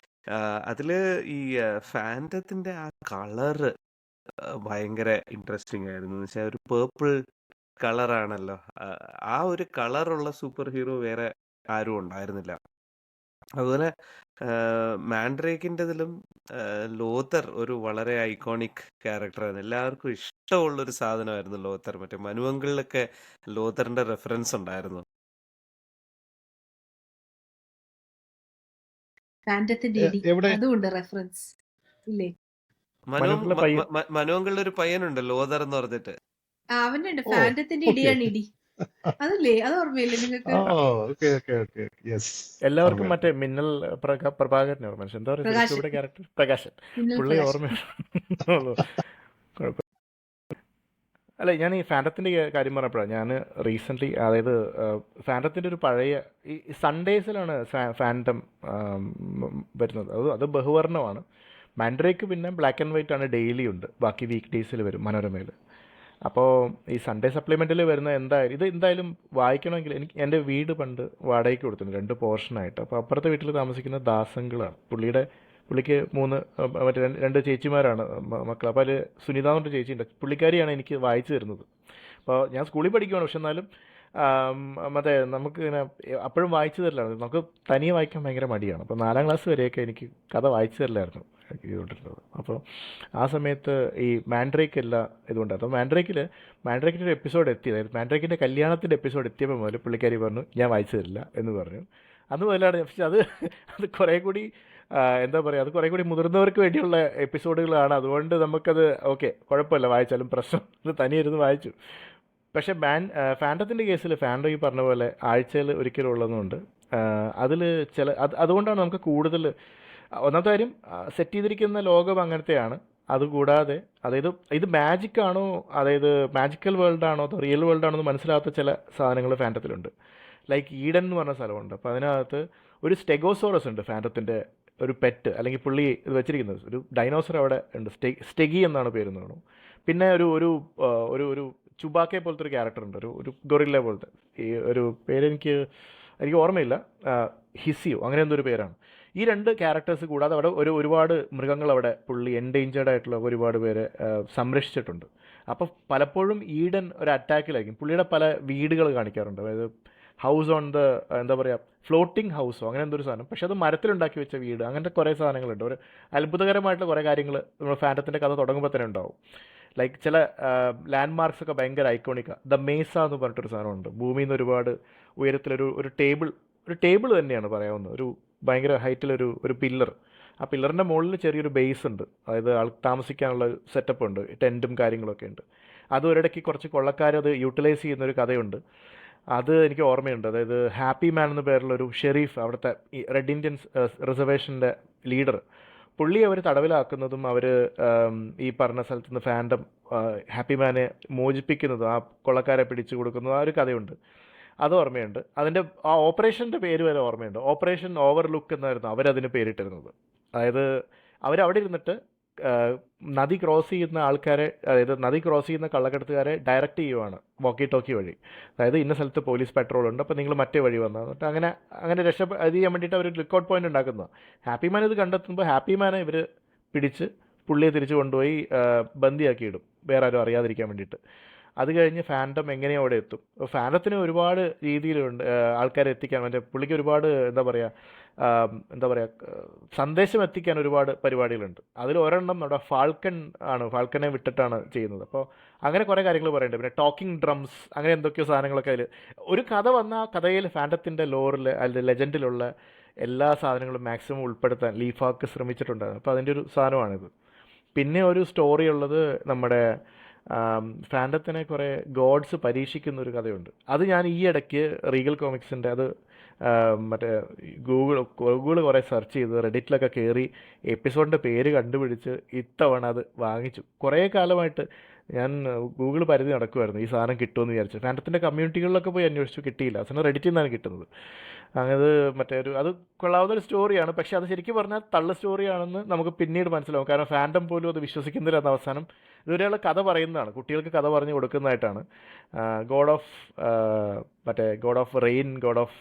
അതില് ഈ ഫാൻറ്റത്തിന്റെ ആ കളറ് ഭയങ്കര ഇൻട്രസ്റ്റിംഗ് ആയിരുന്നു. എന്ന് വെച്ചാൽ ഒരു പേർപ്പിൾ കളറാണല്ലോ. ആ ഒരു കളറുള്ള സൂപ്പർ ഹീറോ വേറെ ആരും ഉണ്ടായിരുന്നില്ല. അതുപോലെ മാൻഡ്രേക്കിൻ്റെതിലും ലോത്തർ ഒരു വളരെ ഐക്കോണിക് ക്യാരക്ടറായിരുന്നു. എല്ലാവർക്കും ഇഷ്ടമുള്ളൊരു സാധനമായിരുന്നു ലോത്തർ. മറ്റേ മനുവങ്കളിലൊക്കെ ലോത്തറിന്റെ റെഫറൻസ് ഉണ്ടായിരുന്നു. ഫാൻറ്റത്തിന്റെ ഇടി, എവിടെ അതുകൊണ്ട് റെഫറൻസ് ഇല്ലേ? മനുവിന്റെ പയ്യൻ. മനുവങ്കളിൽ ഒരു പയ്യനുണ്ട് ലോതർ എന്ന് പറഞ്ഞിട്ട്. അവന്റെ ഉണ്ട് ഓ ഫാൻറ്റത്തിന്റെ ഓക്കെ ഇടിയാണ് ഇടി. അതല്ലേ? അത് ഓർമ്മയില്ലേ നിങ്ങൾക്ക്? ഓക്കെ ഓക്കെ ഓക്കെ യെസ് എല്ലാവർക്കും മറ്റേ ഓർമ്മയുണ്ട്. മിന്നൽ പ്രഭാകരനെ ഓർമ്മ. എന്താ പറയുക പ്രകാശൻ, സുരേഷ് ക്യാരക്ടർ പ്രകാശൻ, മിന്നൽ പുള്ളി പ്രകാശൻ. ഓർമ്മയുള്ളൂ. കുഴപ്പം. അല്ല, ഞാൻ ഈ ഫാൻറ്റത്തിൻ്റെ കാര്യം പറഞ്ഞപ്പോഴാണ് ഞാൻ റീസെൻ്റ്ലി, അതായത് ഫാൻറ്റത്തിൻ്റെ ഒരു പഴയ ഈ സൺഡേസിലാണ് ഫാൻറ്റം വരുന്നത്. അത് ബഹുവർണ്ണമാണ്. മാൻഡ്രേക്ക് പിന്നെ ബ്ലാക്ക് ആൻഡ് വൈറ്റ് ആണ്, ഡെയിലി ഉണ്ട്. ബാക്കി വീക്ക് ഡേയ്സിൽ വരും മനോരമയിൽ. അപ്പോൾ ഈ സൺഡേ സപ്ലിമെൻറ്റിൽ വരുന്ന ഇത് എന്തായാലും വായിക്കണമെങ്കിൽ എൻ്റെ വീട് പണ്ട് വാടകയ്ക്ക് കൊടുത്തിട്ടുണ്ട് 2 പോർഷനായിട്ട്. അപ്പോൾ അപ്പുറത്തെ വീട്ടിൽ താമസിക്കുന്ന ദാസങ്കളാണ്. പുള്ളിക്ക് 3 മറ്റേ 2 ചേച്ചിമാരാണ് മക്കൾ. അപ്പോൾ അതിൽ സുനിത എന്നൊരു ചേച്ചിയുണ്ട്. പുള്ളിക്കാരിയാണ് എനിക്ക് വായിച്ചു തരുന്നത്. അപ്പോൾ ഞാൻ സ്കൂളിൽ പഠിക്കുകയാണ്, പക്ഷെ എന്നാലും മറ്റേ നമുക്ക് ഇങ്ങനെ അപ്പോഴും വായിച്ചു തരില്ല. നമുക്ക് തനിയെ വായിക്കാൻ ഭയങ്കര മടിയാണ്. അപ്പോൾ 4ാം ക്ലാസ് വരെയൊക്കെ എനിക്ക് കഥ വായിച്ചു തരില്ലായിരുന്നു ചെയ്തുകൊണ്ടിരുന്നത്. അപ്പോൾ ആ സമയത്ത് ഈ മാൻഡ്രേക്ക് എല്ലാം ഇതുകൊണ്ടായിരുന്നു. അപ്പോൾ മാൻഡ്രേക്കിൻ്റെ ഒരു എപ്പിസോഡ് എത്തി, അതായത് മാൻഡ്രേക്കിൻ്റെ കല്യാണത്തിൻ്റെ എപ്പിസോഡ് എത്തിയപ്പോൾ മുതൽ പുള്ളിക്കാരി പറഞ്ഞു ഞാൻ വായിച്ചു തരില്ല എന്ന് പറഞ്ഞു. അന്ന് മുതലാണ്. പക്ഷെ അത് കുറേ കൂടി എന്താ പറയുക, അത് കുറേ കൂടി മുതിർന്നവർക്ക് വേണ്ടിയുള്ള എപ്പിസോഡുകളാണ്. അതുകൊണ്ട് നമുക്കത് ഓക്കെ, കുഴപ്പമില്ല, വായിച്ചാലും പ്രശ്നം, അത് തനിയിരുന്ന് വായിച്ചു. പക്ഷേ ഫാൻറ്റത്തിൻ്റെ കേസിൽ ഫാൻറ്റം ഈ പറഞ്ഞ പോലെ ആഴ്ചയിൽ ഒരിക്കലും ഉള്ളതുകൊണ്ട് അതിൽ അതുകൊണ്ടാണ് നമുക്ക് കൂടുതൽ, ഒന്നാമത്തെ കാര്യം സെറ്റ് ചെയ്തിരിക്കുന്ന ലോകം അങ്ങനത്തെയാണ്. അതുകൂടാതെ അതായത് ഇത് മാജിക് ആണോ, അതായത് മാജിക്കൽ വേൾഡ് ആണോ അതോ റിയൽ വേൾഡ് ആണോ എന്ന് മനസ്സിലാത്ത ചില സാധനങ്ങൾ ഫാൻറ്റത്തിലുണ്ട്. ലൈക്ക് ഈഡൻ എന്ന് പറഞ്ഞ സ്ഥലമുണ്ട്. അപ്പോൾ അതിനകത്ത് ഒരു സ്റ്റെഗോസോറസ് ഉണ്ട്, ഫാൻറ്റത്തിൻ്റെ ഒരു പെറ്റ്, അല്ലെങ്കിൽ പുള്ളി ഇത് വെച്ചിരിക്കുന്നത് ഒരു ഡൈനോസർ അവിടെ ഉണ്ട്. സ്റ്റെഗി എന്നാണ് പേരെന്ന് തോന്നുന്നു. പിന്നെ ഒരു ഒരു ഒരു ചുബാക്കെ പോലത്തെ ഒരു ക്യാരക്ടർ ഉണ്ട്, ഒരു ഗൊറില്ല പോലത്തെ. ഈ ഒരു പേരെനിക്ക് ഓർമ്മയില്ല, ഹിസിയോ അങ്ങനെ എന്തൊരു പേരാണ്. ഈ 2 ക്യാരക്ടേഴ്സ് കൂടാതെ അവിടെ ഒരുപാട് മൃഗങ്ങൾ അവിടെ പുള്ളി എൻഡേഞ്ചേർഡ് ആയിട്ടുള്ള ഒരുപാട് പേരെ സംരക്ഷിച്ചിട്ടുണ്ട്. അപ്പോൾ പലപ്പോഴും ഈഡൻ ഒരു അറ്റാക്കിലായിരിക്കും. പുള്ളിയുടെ പല വീടുകൾ കാണിക്കാറുണ്ട്, അതായത് ഹൗസ് ഓൺ ദ എന്താ പറയുക, ഫ്ലോട്ടിംഗ് ഹൗസോ അങ്ങനെ എന്തൊരു സാധനം, പക്ഷെ അത് മരത്തിലുണ്ടാക്കി വെച്ച വീട്, അങ്ങനത്തെ കുറേ സാധനങ്ങളുണ്ട്. ഒരു അത്ഭുതകരമായിട്ടുള്ള കുറേ കാര്യങ്ങൾ നമ്മൾ ഫാൻറ്റത്തിൻ്റെ കഥ തുടങ്ങുമ്പോൾ തന്നെ ഉണ്ടാവും. ലൈക്ക് ചില ലാൻഡ് മാർക്സ് ഒക്കെ ഭയങ്കര ഐക്കോണിക്കാണ്. ദ മേസ എന്ന് പറഞ്ഞിട്ടൊരു സാധനമുണ്ട്. ഭൂമിയിൽ നിന്ന് ഒരുപാട് ഉയരത്തിലൊരു ടേബിൾ തന്നെയാണ് പറയാവുന്നത്. ഒരു ഭയങ്കര ഹൈറ്റിലൊരു പില്ലർ. ആ പില്ലറിൻ്റെ മുകളിൽ ചെറിയൊരു ബേസ് ഉണ്ട്, അതായത് ആൾ താമസിക്കാനുള്ള സെറ്റപ്പ് ഉണ്ട്, ടെൻറ്റും കാര്യങ്ങളൊക്കെ ഉണ്ട്. അത് ഒരിടയ്ക്ക് കുറച്ച് കൊള്ളക്കാർ അത് യൂട്ടിലൈസ് ചെയ്യുന്നൊരു കഥയുണ്ട്. അത് എനിക്ക് ഓർമ്മയുണ്ട്. അതായത് ഹാപ്പി മാൻ എന്ന പേരുള്ളൊരു ഷെരീഫ്, അവിടുത്തെ ഈ റെഡ് ഇന്ത്യൻ റിസർവേഷൻ്റെ ലീഡർ, പുള്ളി അവർ തടവിലാക്കുന്നതും അവർ ഈ പറഞ്ഞ സ്ഥലത്ത് നിന്ന് ഫാൻഡം ഹാപ്പി മാനെ മോചിപ്പിക്കുന്നതും ആ കൊള്ളക്കാരെ പിടിച്ചു കൊടുക്കുന്നതും ആ ഒരു കഥയുണ്ട്. അത് ഓർമ്മയുണ്ട്. അതിൻ്റെ ആ ഓപ്പറേഷൻ്റെ പേര് വരെ ഓർമ്മയുണ്ട്. ഓപ്പറേഷൻ ഓവർലുക്ക് എന്നായിരുന്നു അവരതിന് പേരിട്ടിരുന്നത്. അതായത് അവരവിടെ ഇരുന്നിട്ട് നദി ക്രോസ് ചെയ്യുന്ന ആൾക്കാരെ, അതായത് നദി ക്രോസ് ചെയ്യുന്ന കള്ളക്കടത്തുകാരെ ഡയറക്റ്റ് ചെയ്യുവാണ് വോക്കി ടോക്കി വഴി. അതായത് ഇന്ന സ്ഥലത്ത് പോലീസ് പെട്രോൾ ഉണ്ട്, അപ്പോൾ നിങ്ങൾ മറ്റേ വഴി വന്നാൽ എന്നിട്ട് അങ്ങനെ അങ്ങനെ ഇത് ചെയ്യാൻ വേണ്ടിയിട്ട് അവർ ലുക്കൗട്ട് പോയിന്റ് ഉണ്ടാക്കുന്നത്. ഹാപ്പി മാൻ ഇത് കണ്ടെത്തുമ്പോൾ ഹാപ്പി മാനെ ഇവർ പിടിച്ച് പുള്ളിയെ തിരിച്ചു കൊണ്ടുപോയി ബന്ദിയാക്കി ഇടും, വേറെ ആരും അറിയാതിരിക്കാൻ വേണ്ടിയിട്ട്. അത് കഴിഞ്ഞ് ഫാൻഡം എങ്ങനെയോ അവിടെ എത്തും. ഫാൻഡത്തിന് ഒരുപാട് രീതിയിലുണ്ട് ആൾക്കാരെ എത്തിക്കാൻ, മറ്റേ പുള്ളിക്ക് ഒരുപാട് എന്താ പറയുക സന്ദേശം എത്തിക്കാൻ ഒരുപാട് പരിപാടികളുണ്ട്. അതിൽ ഒരെണ്ണം നമ്മുടെ ഫാൽക്കനെ വിട്ടിട്ടാണ് ചെയ്യുന്നത്. അപ്പോൾ അങ്ങനെ കുറേ കാര്യങ്ങൾ പറയുന്നുണ്ട്. പിന്നെ ടോക്കിംഗ് ഡ്രംസ്, അങ്ങനെ എന്തൊക്കെയോ സാധനങ്ങളൊക്കെ അതിൽ ഒരു കഥ വന്ന ആ കഥയിൽ ഫാൻഡത്തിൻ്റെ ലോറിൽ അല്ലെങ്കിൽ ലെജൻഡിലുള്ള എല്ലാ സാധനങ്ങളും മാക്സിമം ഉൾപ്പെടുത്താൻ ലീഫാക്ക് ശ്രമിച്ചിട്ടുണ്ടായിരുന്നു. അപ്പോൾ അതിൻ്റെ ഒരു സാധനമാണിത്. പിന്നെ ഒരു സ്റ്റോറി ഉള്ളത് നമ്മുടെ ഫാൻഡത്തിനെ കുറേ ഗോഡ്സ് പരീക്ഷിക്കുന്ന ഒരു കഥയുണ്ട്. അത് ഞാൻ ഈ ഇടയ്ക്ക് റീഗൽ കോമിക്സിൻ്റെ അത് മറ്റേ ഗൂഗിൾ കുറേ സെർച്ച് ചെയ്ത് റെഡിറ്റിലൊക്കെ കയറി എപ്പിസോഡിൻ്റെ പേര് കണ്ടുപിടിച്ച് ഇത്തവണ അത് വാങ്ങിച്ചു. കുറേ കാലമായിട്ട് ഞാൻ ഗൂഗിൾ പരിധി നടക്കുമായിരുന്നു ഈ സാധനം കിട്ടുമെന്ന് വിചാരിച്ചു. ഫാൻഡത്തിൻ്റെ കമ്മ്യൂണിറ്റികളിലൊക്കെ പോയി അന്വേഷിച്ചു, കിട്ടിയില്ല. അവസാനം റെഡിറ്റിൽ നിന്നാണ് കിട്ടുന്നത്. അങ്ങനെ മറ്റേ അത് കൊള്ളാവുന്ന ഒരു സ്റ്റോറിയാണ്. പക്ഷേ അത് ശരിക്കും പറഞ്ഞാൽ തള്ള സ്റ്റോറിയാണെന്ന് നമുക്ക് പിന്നീട് മനസ്സിലാവും. കാരണം ഫാൻഡം പോലും അത് വിശ്വസിക്കുന്നില്ല എന്ന അവസാനം ഇതൊരാൾ കഥ പറയുന്നതാണ്, കുട്ടികൾക്ക് കഥ പറഞ്ഞു കൊടുക്കുന്നതായിട്ടാണ്. God of rain, god of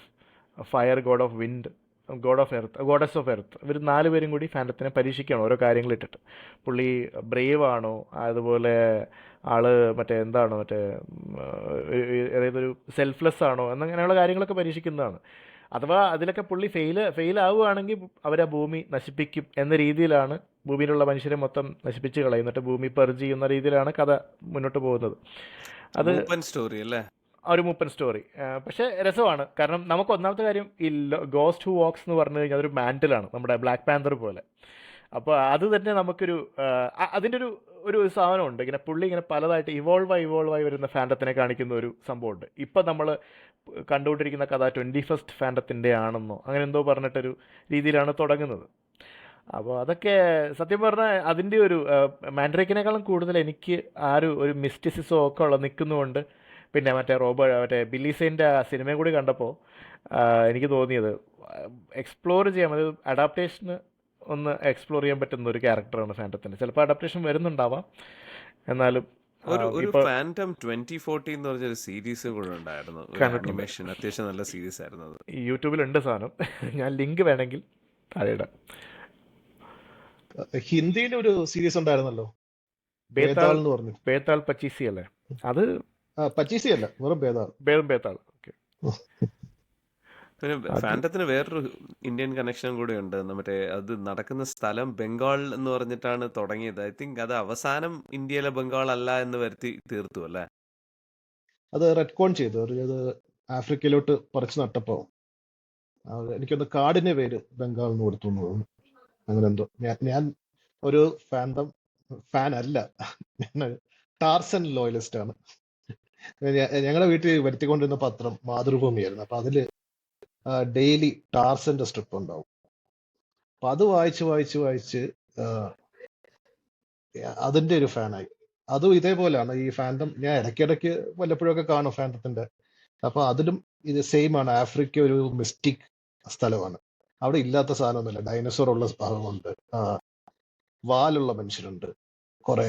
fire, god of wind, goddess of earth, ഇവർ 4 പേരും കൂടി ഫാൻഡത്തിനെ പരീക്ഷിക്കുകയാണ് ഓരോ കാര്യങ്ങളിട്ടിട്ട്. പുള്ളി ബ്രേവ് ആണോ, അതുപോലെ ആള് അതായത് ഒരു സെൽഫ്ലെസ് ആണോ എന്നങ്ങനെയുള്ള കാര്യങ്ങളൊക്കെ പരീക്ഷിക്കുന്നതാണ്. അഥവാ അതിലൊക്കെ പുള്ളി ഫെയിൽ ആവുകയാണെങ്കിൽ അവരാ ഭൂമി നശിപ്പിക്കും എന്ന രീതിയിലാണ്, ഭൂമിയിലുള്ള മനുഷ്യരെ മൊത്തം നശിപ്പിച്ച് കളയും, എന്നിട്ട് ഭൂമി പെർജ് ചെയ്യുന്ന രീതിയിലാണ് കഥ മുന്നോട്ട് പോകുന്നത്. അത് സ്റ്റോറി അല്ലേ, ഒരു മൂപ്പൻ സ്റ്റോറി. പക്ഷേ രസമാണ്. കാരണം നമുക്ക് ഒന്നാമത്തെ കാര്യം ഈ ഗോസ്റ്റ് ഹു വാക്സ് എന്ന് പറഞ്ഞു കഴിഞ്ഞാൽ അതൊരു മാൻറ്റിലാണ്, നമ്മുടെ ബ്ലാക്ക് പാന്തർ പോലെ. അപ്പോൾ അത് തന്നെ നമുക്കൊരു അതിൻ്റെ ഒരു സാധനമുണ്ട്. ഇങ്ങനെ പുള്ളി ഇങ്ങനെ പലതായിട്ട് ഇവോൾവ് ആയി വരുന്ന ഫാൻഡത്തിനെ കാണിക്കുന്ന ഒരു സംഭവമുണ്ട്. ഇപ്പം നമ്മൾ കണ്ടുകൊണ്ടിരിക്കുന്ന കഥ 21st ഫാൻഡത്തിൻ്റെ ആണെന്നോ അങ്ങനെ എന്തോ പറഞ്ഞിട്ടൊരു രീതിയിലാണ് തുടങ്ങുന്നത്. അപ്പോൾ അതൊക്കെ സത്യം പറഞ്ഞാൽ അതിൻ്റെ ഒരു മാൻഡ്രേക്കിനേക്കാളും കൂടുതൽ എനിക്ക് ആ ഒരു മിസ്റ്റിസിസോ ഒക്കെ നിൽക്കുന്നുകൊണ്ട്, പിന്നെ മറ്റേ ബില്ലി സെയിൻ്റെ ആ സിനിമയും കൂടി കണ്ടപ്പോൾ എനിക്ക് തോന്നിയത് എക്സ്പ്ലോർ ചെയ്യാൻ, അത് അഡാപ്റ്റേഷന് ഒന്ന് എക്സ്പ്ലോർ ചെയ്യാൻ പറ്റുന്ന ഒരു ക്യാരക്ടറാണ് ഫാൻഡത്തിന്. ചിലപ്പോൾ അഡാപ്റ്റേഷൻ വരുന്നുണ്ടാവാം, എന്നാലും ഒരു ഫാൻറ്റം 2014 എന്ന് പറഞ്ഞൊരു സീരീസും കൂടെ ഉണ്ടായിരുന്നു, അനിമേഷൻ, അത്യാവശ്യം നല്ല സീരീസ് ആയിരുന്നു. അത് യൂട്യൂബിലുണ്ട് സാധനം. ഞാൻ ലിങ്ക് വേണമെങ്കിൽ താഴെ ഇടാം. ഹിന്ദിയിൽ ഒരു സീരീസ് ഉണ്ടായിരുന്നല്ലോ, ബേതാൾ എന്ന് പറഞ്ഞു. ബേതാൾ പച്ചീസി അല്ലേ? അത് പച്ചീസി അല്ല, വെറും ബേതാൾ. ഓക്കെ. പിന്നെ ഫാൻറ്റത്തിന് വേറൊരു ഇന്ത്യൻ കണക്ഷനും കൂടെ ഉണ്ട്. മറ്റേ അത് നടക്കുന്ന സ്ഥലം ബംഗാൾ എന്ന് പറഞ്ഞിട്ടാണ് തുടങ്ങിയത്. ഐ തിങ്ക് അത് അവസാനം ഇന്ത്യയിലെ ബംഗാൾ അല്ല എന്ന് വരുത്തി തീർത്തു അല്ലേ? അത് റെഡ്കോൺ ചെയ്തു, അത് ആഫ്രിക്കയിലോട്ട് പറിച്ചു നട്ടപ്പോ എനിക്കൊന്ന് കാടിന്റെ പേര് ബംഗാൾ എന്ന് കൊടുത്തു എന്ന് തോന്നുന്നു. അങ്ങനെ എന്തോ. ഞാൻ ഒരു ഫാൻ അല്ല, ടാർസൻ ലോയലിസ്റ്റ് ആണ്. ഞങ്ങളുടെ വീട്ടിൽ വരുത്തിക്കൊണ്ടിരുന്ന പത്രം മാതൃഭൂമിയായിരുന്നു. അപ്പൊ അതില് ഡെയിലി ടാർസന്റെ സ്ട്രിപ്പ് ഉണ്ടാവും. അപ്പൊ അത് വായിച്ച് അതിന്റെ ഒരു ഫാനായി. അതും ഇതേപോലെയാണ് ഈ ഫാൻഡം. ഞാൻ ഇടയ്ക്കിടയ്ക്ക് വല്ലപ്പോഴൊക്കെ കാണും ഫാൻഡത്തിന്റെ. അപ്പൊ അതിലും ഇത് സെയിം ആണ്. ആഫ്രിക്ക ഒരു മിസ്റ്റിക് സ്ഥലമാണ്. അവിടെ ഇല്ലാത്ത സാധനമൊന്നുമില്ല. ഡൈനോസോർ ഉള്ള ഭാഗമുണ്ട്, വാലുള്ള മനുഷ്യരുണ്ട്, കുറെ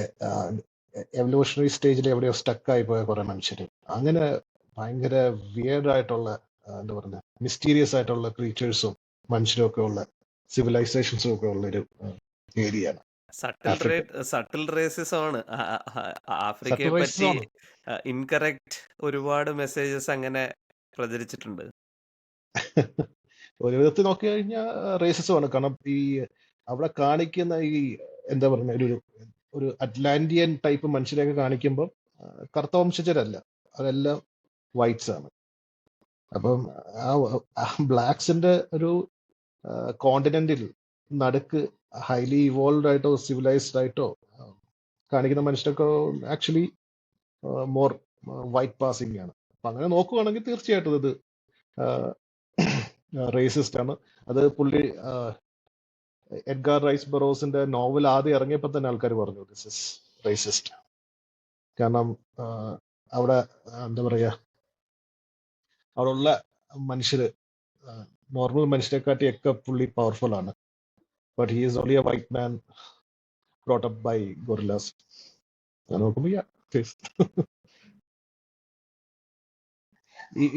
എവല്യൂഷണറി സ്റ്റേജിൽ എവിടെയോ സ്റ്റക്കായി പോയ കുറെ മനുഷ്യര്, അങ്ങനെ ഭയങ്കര വിയേർഡ് ആയിട്ടുള്ള എന്താ പറയുക, മിസ്റ്റീരിയസ് ആയിട്ടുള്ള ക്രീച്ചേഴ്സും മനുഷ്യരും ഒക്കെ ഉള്ള സിവിലൈസേഷൻസും ഒക്കെ ഉള്ള ഒരു ഏരിയയാണ്. സട്ടിൽ റേസിസം ആണ് ആഫ്രിക്കയെ പറ്റി. ഇൻകറക്റ്റ് ഒരുപാട് മെസ്സേജസ് അങ്ങനെ പ്രചരിച്ചിട്ടുണ്ട്. ഒരു വിധത്തിൽ നോക്കി കഴിഞ്ഞാൽ റേസിസം ആണ്. കാരണം ഈ അവിടെ കാണിക്കുന്ന ഈ എന്താ പറയുക, ഒരു അറ്റ്ലാന്റിയൻ ടൈപ്പ് മനുഷ്യരെയൊക്കെ കാണിക്കുമ്പോൾ കറുത്ത വംശജരല്ല, അതെല്ലാം വൈറ്റ്സ് ആണ്. അപ്പം ആ ബ്ലാക്സിന്റെ ഒരു കോണ്ടിനെന്റിൽ നടുക്ക് ഹൈലി ഇവോൾവ് ആയിട്ടോ സിവിലൈസ്ഡ് ആയിട്ടോ കാണിക്കുന്ന മനുഷ്യരൊക്കെ ആക്ച്വലി മോർ വൈറ്റ് പാസിംഗ് ആണ്. അപ്പൊ അങ്ങനെ നോക്കുവാണെങ്കിൽ തീർച്ചയായിട്ടും ഇത് റേസിസ്റ്റ് ആണ്. അത് പുള്ളി എഡ്ഗാർ റൈസ് ബറോസിന്റെ നോവൽ ആദ്യം ഇറങ്ങിയപ്പോൾ തന്നെ ആൾക്കാർ പറഞ്ഞു ദിസ് ഇസ് റേസിസ്റ്റ്. കാരണം അവിടെ എന്താ പറയാ, അവിടെ ഉള്ള മനുഷ്യര് നോർമൽ മനുഷ്യരെക്കാട്ടിയൊക്കെ പുള്ളി പവർഫുൾ ആണ്. But he is only A white man brought up by gorillas. നോക്കുമ്പോ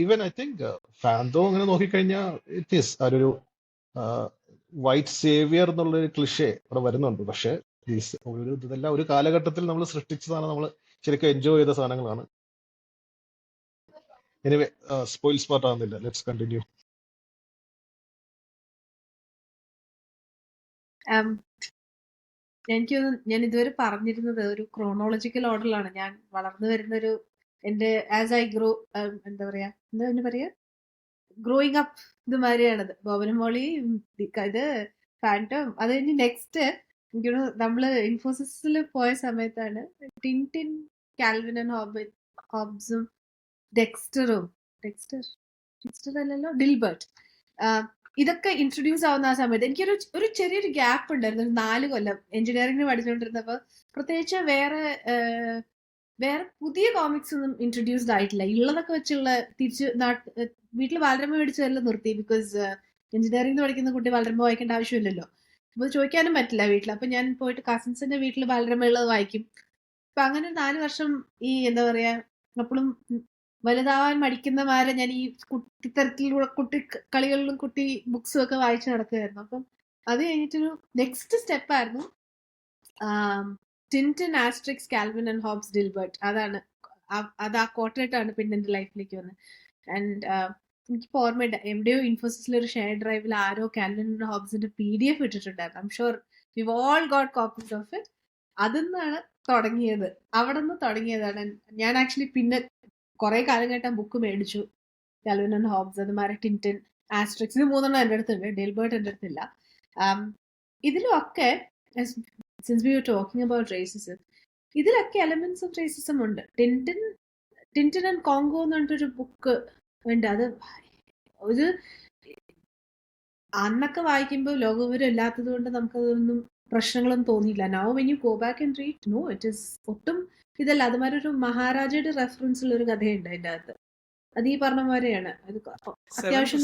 ഈവൻ ഐ തിങ്ക് ഫാന്തോ അങ്ങനെ നോക്കിക്കഴിഞ്ഞാൽ ഇറ്റ് ഈസ് ഒരു വൈറ്റ് സേവിയർ എന്നുള്ളൊരു ക്ലിഷേ അവിടെ വരുന്നുണ്ട്. പക്ഷെ ഇതെല്ലാം ഒരു കാലഘട്ടത്തിൽ നമ്മൾ സൃഷ്ടിച്ചതാണ്, നമ്മൾ ശരിക്കും എൻജോയ് ചെയ്ത സാധനങ്ങളാണ്. എനിവേ സ്പോയിൽ സ്പാർട്ട് ആവുന്നില്ല, ലെറ്റ്സ് കണ്ടിന്യൂ. എനിക്ക് ഞാൻ ഇതുവരെ പറഞ്ഞിരുന്നത് ഒരു ക്രോണോളജിക്കൽ ഓർഡറിലാണ് ഞാൻ വളർന്നു വരുന്ന ഒരു എന്റെ ആസ് ഐ ഗ്രോ എന്താ പറയാ എന്താ പറയാ ഗ്രോയിങ് അപ്പ് ഇതുമാതിരിയാണത്. ബോബനും മോളി ഇത് ഫാൻറ്റം, അത് കഴിഞ്ഞ് നെക്സ്റ്റ് എനിക്ക് നമ്മള് ഇൻഫോസിസിൽ പോയ സമയത്താണ് ടിൻടിൻ, കാൽവിൻ ആൻഡ് ഹോബ്സും ഡെക്സ്റ്റർ അല്ലല്ലോ, ഡിൽബർട്ട്, ഇതൊക്കെ ഇൻട്രൊഡ്യൂസ് ആവുന്ന ആ സമയത്ത് എനിക്കൊരു ഒരു ചെറിയൊരു ഗ്യാപ്പ് ഉണ്ടായിരുന്നു. ഒരു 4 കൊല്ലം എഞ്ചിനീയറിംഗിന് പഠിച്ചുകൊണ്ടിരുന്നപ്പോൾ പ്രത്യേകിച്ച് വേറെ പുതിയ കോമിക്സ് ഒന്നും ഇൻട്രൊഡ്യൂസ്ഡ് ആയിട്ടില്ല. ഉള്ളതൊക്കെ വെച്ചുള്ള തിരിച്ച് വീട്ടിൽ ബാലരമ മേടിച്ച് വല്ല നിർത്തി. ബിക്കോസ് എഞ്ചിനീയറിംഗിന് പഠിക്കുന്ന കുട്ടി ബാലരമ വായിക്കേണ്ട ആവശ്യമില്ലല്ലോ, അപ്പോൾ ചോദിക്കാനും പറ്റില്ല വീട്ടിൽ. അപ്പം ഞാൻ പോയിട്ട് കസിൻസിന്റെ വീട്ടിൽ ബാലരമ ഉള്ളത് വായിക്കും. അപ്പൊ അങ്ങനെ 4 വർഷം ഈ എന്താ പറയാ അപ്പോഴും വലുതാവാൻ മടിക്കുന്നമാരെ ഞാൻ ഈ ഇത്തരത്തിലുള്ള കുട്ടി കളികളിലും കുട്ടി ബുക്സും ഒക്കെ വായിച്ചു നടക്കുകയായിരുന്നു. അപ്പം അത് കഴിഞ്ഞിട്ടൊരു നെക്സ്റ്റ് സ്റ്റെപ്പായിരുന്നു Tintin, Asterix, Calvin and Hobbes, Dilbert. അത് ആ ക്വാർട്ടറായിട്ടാണ് പിന്നെ എൻ്റെ ലൈഫിലേക്ക് വന്നത്. ആൻഡ് എനിക്കിപ്പോൾ ഓർമ്മയുണ്ട്, എവിടെയോ ഇൻഫോസിസിലെ ഒരു ഷെയർ ഡ്രൈവിൽ ആരോ കാൽവിൻ ആൻഡ് ഹോബ്സിന്റെ PDF ഇട്ടിട്ടുണ്ടായിരുന്നു. I'm sure we've all got copies of it. അതിന്നാണ് തുടങ്ങിയത്, അവിടെ നിന്ന് തുടങ്ങിയതാണ്. ഞാൻ ആക്ച്വലി പിന്നെ കുറെ കാലം കേട്ട ബുക്ക് മേടിച്ചു, കാൽവിൻ ആൻഡ് ഹോബ്സ്, അതുമാതിരി ടിൻടിൻ, ആസ്ട്രിക്സ്. ഇത് 3 എൻ്റെ അടുത്തുണ്ട്, ഡിൽബർട്ട് എൻ്റെ അടുത്തില്ല. ഇതിലൊക്കെ since we are talking about racism, ഇതിലൊക്കെ എലമെന്റ്സ് ഓഫ് റേസിസം ഉണ്ട്. ടിൻടിൻ ആൻഡ് കോങ്കോ എന്ന് പറഞ്ഞിട്ടൊരു ബുക്ക് ഉണ്ട്. അത് ഒരു അന്നൊക്കെ വായിക്കുമ്പോൾ ലോകവിവരം ഇല്ലാത്തത് കൊണ്ട് നമുക്കതൊന്നും പ്രശ്നങ്ങളൊന്നും തോന്നിയില്ല. Now when you go back and read, no it is ഒട്ടും ഇതല്ല. അതുമാതിരി ഒരു മഹാരാജയുടെ റെഫറൻസ് ഉള്ള ഒരു കഥയുണ്ട് അതിൻ്റെ അകത്ത്. അത് ഈ പറഞ്ഞ പോലെയാണ്. അത് അത്യാവശ്യം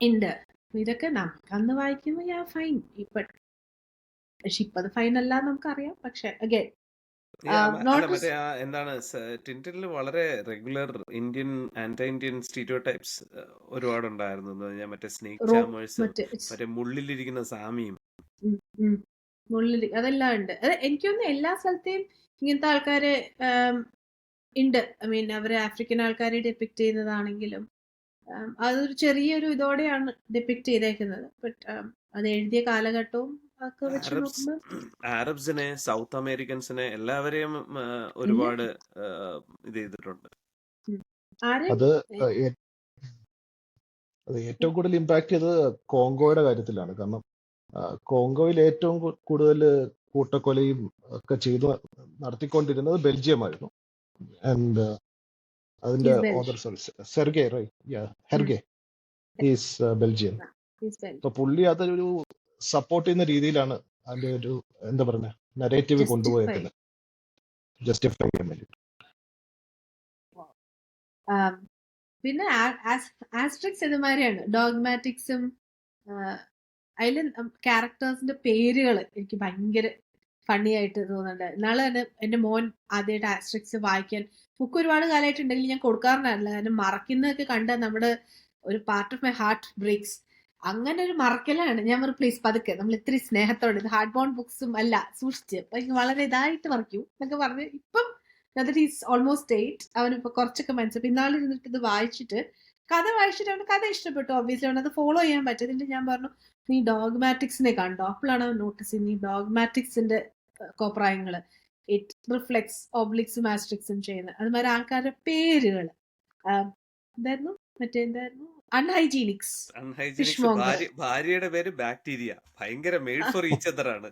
ഉണ്ട്. ഇതൊക്കെ നമുക്ക് അന്ന് വായിക്കുമ്പോൾ ഫൈൻ, പക്ഷെ ഇപ്പൊ അത് ഫൈൻ അല്ല നമുക്കറിയാം. പക്ഷെ അഗൈൻ എന്താണ് ടിൻടിനിൽ വളരെ regular Indian anti Indian stereotypes ഒരുപാടുണ്ടായിരുന്നു. ഞാൻ മറ്റേ സ്നേക് ചാമേഴ്സും മറ്റേ മുള്ളിലിരിക്കുന്ന സാമിയും അതെല്ലാം ഉണ്ട്. അത് എനിക്കൊന്ന് എല്ലാ സ്ഥലത്തെയും ഇങ്ങനത്തെ ആൾക്കാര് ഉണ്ട്. ഐ മീൻ അവര് ആഫ്രിക്കൻ ആൾക്കാരെ ഡെപ്പിക്ട് ചെയ്യുന്നതാണെങ്കിലും അതൊരു ചെറിയൊരു ഇതോടെയാണ് ഡെപ്പിക്ട് ചെയ്തേക്കുന്നത്. ബട്ട് അത് എഴുതിയ കാലഘട്ടവും ഒക്കെ വെച്ച് നോക്കുമ്പോൾ അറബ്സിനെ, സൗത്ത് അമേരിക്കൻസിനെ എല്ലാവരെയും ഒരുപാട് ഇത് ചെയ്തിട്ടുണ്ട്. അത് ഏറ്റവും കൂടുതൽ ഇമ്പാക്ട് ചെയ്തത് കോങ്കോയുടെ കാര്യത്തിലാണ്. കാരണം കോങ്കോയിൽ ഏറ്റവും കൂടുതൽ കൂട്ടക്കൊലയും ഒക്കെ നടത്തിക്കൊണ്ടിരുന്നത് ബെൽജിയമായിരുന്നു. ആൻഡ് അതിന്റെ ഓദർ സെർഗെ ഹെർഗെ ഈസ് ബെൽജിയൻ. അപ്പൊ പുള്ളി അതൊരു സപ്പോർട്ട് ചെയ്യുന്ന രീതിയിലാണ് അതിന്റെ ഒരു എന്താ പറയുക നരേറ്റീവ് കൊണ്ടുപോയേക്കുന്നത്, ജസ്റ്റിഫൈ ചെയ്യാൻ വേണ്ടി. പിന്നെ ആസ്ട്രിക്സ് ഇതുമാതിരിയാണ്. ഡോഗ്മാറ്റിക്സും അതിൽ ക്യാരക്ടേഴ്സിന്റെ പേരുകൾ എനിക്ക് ഭയങ്കര ഫണ്ണി ആയിട്ട് തോന്നുന്നുണ്ട്. നാളെ തന്നെ എൻ്റെ മോൻ ആദ്യമായിട്ട് ആസ്ട്രിക്സ് വായിക്കാൻ ബുക്ക് ഒരുപാട് കാലമായിട്ടുണ്ടെങ്കിൽ ഞാൻ കൊടുക്കാറുണ്ടായിരുന്നില്ല. കാരണം മറക്കുന്നതൊക്കെ കണ്ടാൽ നമ്മുടെ ഒരു part of my heart breaks. അങ്ങനെ ഒരു മറക്കലാണ്. ഞാൻ പ്ലീസ് പതുക്കെ, നമ്മൾ ഇത്തിരി സ്നേഹത്തോടെ, ഇത് ഹാർഡ് ബോണ്ട് ബുക്സും അല്ല, സൂക്ഷിച്ച് വളരെ ഇതായിട്ട് മറക്കൂ എന്നൊക്കെ പറഞ്ഞ് ഇപ്പം ഹീസ് ഓൾമോസ്റ്റ് 8. അവനിപ്പോൾ കുറച്ചൊക്കെ മനസ്സിലായി. ഇന്നാളിരുന്നിട്ട് ഇത് വായിച്ചിട്ട് കഥ അവന് കഥ ഇഷ്ടപ്പെട്ടു. ഒബ്വിയസ്ലി അവനത് ഫോളോ ചെയ്യാൻ പറ്റുന്നില്ല. ഞാൻ പറഞ്ഞു നീ ഡോഗ്മാറ്റിക്സിനെ കണ്ടോ? അപ്പോഴാണ് അവൻ നോട്ടീസ് ചെയ്യുന്നത് ഈ ഡോഗ്മാറ്റിക്സിന്റെ കോപ്രായങ്ങള്. ഇറ്റ് റിഫ്ലെക്ട്സ് ഒബ്ലിക്സും ആസ്ട്രിക്സും ചെയ്യുന്നത്. അതുമാതിരി ആൾക്കാരുടെ പേരുകൾ എന്തായിരുന്നു, മറ്റേന്തായിരുന്നു, അൺഹൈജീനിക്സ്. ഭാര്യയുടെ പേര് ബാക്ടീരിയ, ഭയങ്കര മെയ്ഡ് ഫോർ ഈച്ച് അതർ ആണ്.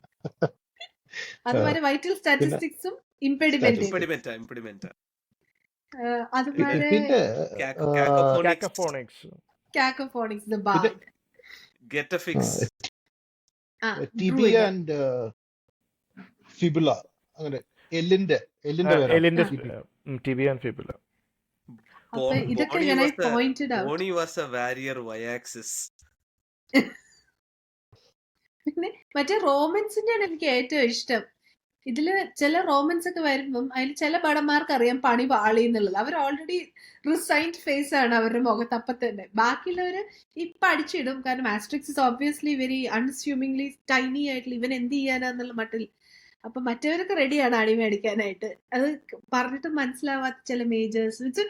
അതുമാതിരി വൈറ്റൽ സ്റ്റാറ്റിസ്റ്റിക്സും ഇംപെഡിമെന്റ് Statistics. ഇംപ്ലിമെന്റ് അതുമാരെ പിന്നെ കാക്കഫോണിക്സ് കാക്കോഫോണിക്സ് ദ പിന്നെ bard Getafix. Tibia druid and fibula, അങ്ങനെ എല്ലിന്റെ പേരാണ് എലിന്റെ TB. Tibia and fibula. അപ്പൊ ഇതൊക്കെ Bonnie ഞാൻ was a pointed out. Bonnie was a warrior y-axis. പിന്നെ മറ്റേ റോമൻസിന്റെയാണ് എനിക്ക് ഏറ്റവും ഇഷ്ടം. ഇതില് ചില റോമൻസ് ഒക്കെ വരുമ്പം അതിൽ ചില പടന്മാർക്ക് അറിയാം പണി പാളി എന്നുള്ളത്. അവർ ഓൾറെഡി റിസൈൻഡ് ഫേസ് ആണ് അവരുടെ മുഖത്ത് അപ്പം തന്നെ. ബാക്കിയുള്ളവര് ഇപ്പൊ അടിച്ചിടും. കാരണം Asterix is obviously very unassumingly tiny ആയിട്ടുള്ള ഇവൻ എന്ത് ചെയ്യാനാന്നുള്ള മട്ടിൽ. അപ്പൊ മറ്റവരൊക്കെ റെഡിയാണ് അടി മേടിക്കാനായിട്ട്. അത് പറഞ്ഞിട്ട് മനസ്സിലാവാത്ത ചില മേജേഴ്സ്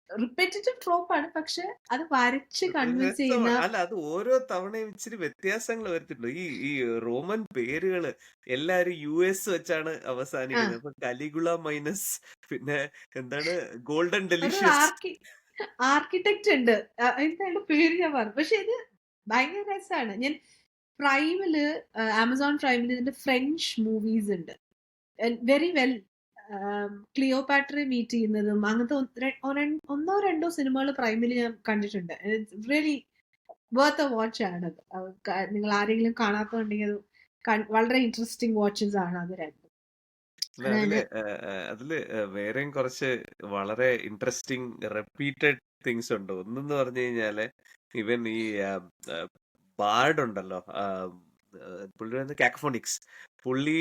റിപ്പറ്റീവ് ട്രോപ്പാണ്, പക്ഷെ അത് വരച്ച് കൺവിൻസ് ചെയ്യുന്ന രസമാണ്. അല്ല, അത് ഓരോ തവണയും ഇച്ചിരി വ്യത്യാസങ്ങൾ വരുത്തിട്ടുണ്ട്. ഈ റോമൻ പേരുകള് എല്ലാരും US വെച്ചാണ് അവസാനിക്കുന്നത്. അപ്പൊ കലിഗുള മൈനസ് പിന്നെ എന്താണ് ഗോൾഡൻ ഒരു ഡെലിഷ്യസ്. ആർക്കിടെക്ട് ഉണ്ട്. എന്താണ് പേര് ഞാൻ പറഞ്ഞു. പക്ഷെ ഇത് ഭയങ്കര രസമാണ്. ഞാൻ പ്രൈമില് ആമസോൺ പ്രൈമിൽ ഇതിന്റെ ഫ്രഞ്ച് മൂവീസ് ഉണ്ട്. വെരി വെൽ ക്ലിയോപാട്രയെ മീറ്റ് ചെയ്യുന്നതും അങ്ങനത്തെ ഒന്നോ രണ്ടോ സിനിമകൾ പ്രൈമിൽ ഞാൻ കണ്ടിട്ടുണ്ട്. റിയലി വർത്ത് എ വാച്ച് ആണത്. നിങ്ങൾ ആരെങ്കിലും കാണാത്തതുണ്ടെങ്കിൽ അത് വളരെ ഇൻട്രസ്റ്റിംഗ് വാച്ചസ് ആണ് അത് രണ്ടും. അതില് വേറെയും കുറച്ച് വളരെ ഇൻട്രസ്റ്റിംഗ് റിപ്പീറ്റഡ് തിങ്സ് ഉണ്ട്. ഒന്നെന്ന് പറഞ്ഞു കഴിഞ്ഞാല് ഇവൻ ഈ ബാർഡ് ഉണ്ടല്ലോ, പുള്ളി വന്ന് കാക്കഫോണിക്സ്. പുള്ളി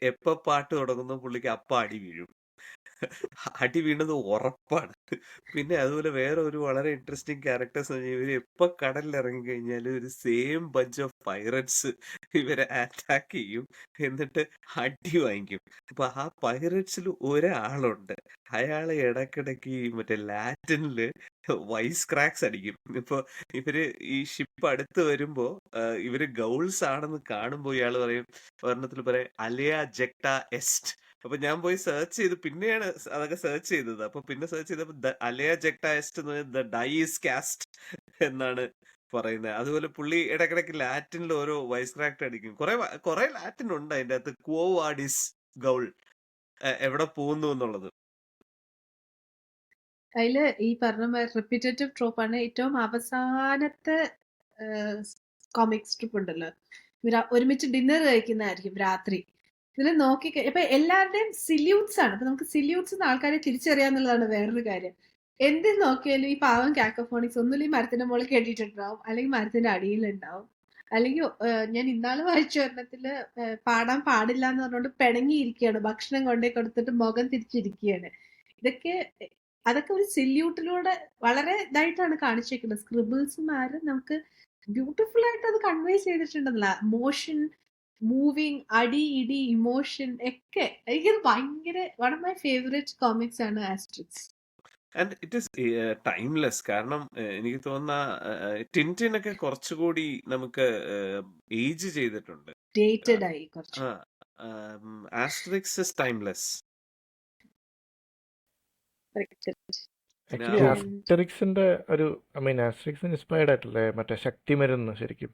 എപ്പ പാട്ട് തുടങ്ങുന്നു പുള്ളിക്ക് അപ്പ അടി വീഴും. അടി വീണത് ഉറപ്പാണ്. പിന്നെ അതുപോലെ വേറെ ഒരു വളരെ ഇൻട്രസ്റ്റിംഗ് ക്യാരക്ടേഴ്സ് ഇവര് എപ്പോ കടലിൽ ഇറങ്ങി കഴിഞ്ഞാലും ഒരു സെയിം ബഞ്ച് ഓഫ് പൈററ്റ്സ് ഇവരെ അറ്റാക്ക് ചെയ്യും, എന്നിട്ട് അടി വാങ്ങിക്കും. അപ്പൊ ആ പൈററ്റ്സിൽ ഒരാളുണ്ട്, അയാള് ഇടക്കിടക്ക് മറ്റേ ലാറ്റിനില് വൈസ് ക്രാക്സ് അടിക്കും. ഇപ്പൊ ഇവര് ഈ ഷിപ്പ് അടുത്ത് വരുമ്പോ ഇവര് ഗൗൾസ് ആണെന്ന് കാണുമ്പോ ഇയാള് പറയും, ഒരെണ്ണത്തിൽ പറയും അലിയ ജെക്ട എസ്റ്റ്. അപ്പൊ ഞാൻ പോയി സെർച്ച് ചെയ്ത് പിന്നെയാണ് അതൊക്കെ സെർച്ച് ചെയ്തത്. അപ്പൊ പിന്നെ സെർച്ച് ചെയ്തപ്പോ അലിയ ജെക്ട എസ്റ്റ് എന്ന് ദ ഡൈ ഈസ് കാസ്റ്റ് എന്നാണ് പറയുന്നത്. അതുപോലെ പുള്ളി ഇടക്കിടക്ക് ലാറ്റിനിൽ ഓരോ വൈസ് ക്രാക്ട് അടിക്കും. കുറെ ലാറ്റിൻ ഉണ്ട് അതിന്റെ അകത്ത്. ക്വോ വാഡിസ് ഗൗൾ, എവിടെ പോകുന്നു എന്നുള്ളത്. അതില് ഈ പറഞ്ഞ റിപ്പീറ്റേറ്റീവ് ട്രോപ്പാണ്. ഏറ്റവും അവസാനത്തെ കോമിക് സ്ട്രിപ്പ് ഉണ്ടല്ലോ, ഇവര് ഒരുമിച്ച് ഡിന്നർ കഴിക്കുന്നതായിരിക്കും രാത്രി. ഇതിൽ നോക്കി ഇപ്പൊ എല്ലാവരുടെയും സില്യൂട്ട്സ് ആണ്. അപ്പൊ നമുക്ക് സില്യൂട്ട്സ് ആൾക്കാരെ തിരിച്ചറിയാന്നുള്ളതാണ് വേറൊരു കാര്യം. എന്തിൽ നോക്കിയാലും ഈ പാവം കാക്കോഫോണിക്സ് ഒന്നുമില്ല ഈ മരത്തിന്റെ മുകളിൽ കേട്ടിട്ടുണ്ടാവും, അല്ലെങ്കിൽ മരത്തിന്റെ അടിയിലുണ്ടാവും, അല്ലെങ്കിൽ ഞാൻ ഇന്നാള് വായിച്ച ഒരെണ്ണത്തില് പാടാൻ പാടില്ല എന്ന് പറഞ്ഞുകൊണ്ട് പിണങ്ങിയിരിക്കുകയാണ്, ഭക്ഷണം കൊണ്ടേ കൊടുത്തിട്ട് മുഖം തിരിച്ചിരിക്കുകയാണ്. അതൊക്കെ ഒരു സില്യൂട്ടിലൂടെ വളരെ ഇതായിട്ടാണ് കാണിച്ചേക്കുന്നത്. സ്ക്രിബിൾസുമാര് നമുക്ക് ബ്യൂട്ടിഫുൾ ആയിട്ട് അത് കൺവേ ചെയ്തിട്ടുണ്ടല്ല. മോഷൻ, മൂവിങ്, അടി ഇടി, ഇമോഷൻ ഒക്കെ. എനിക്കത് ഭയങ്കര one of my favourite comics ആണ് Asterix. And it is timeless. കാരണം എനിക്ക് തോന്നുന്ന ടിൻറ്റിനൊക്കെ കുറച്ചുകൂടി നമുക്ക് ഏജ് ചെയ്തിട്ടുണ്ട്. ഡേറ്റഡ് ആയി കുറച്ച്. Asterix is timeless. ആക്ച്വലി ആസ്റ്ററിക്സിന്റെ ഒരു ആസ്റ്ററിക്സിന് ഇൻസ്പയർഡ് ആയിട്ടല്ലേ മറ്റേ ശക്തി മരുന്ന്. ശരിക്കും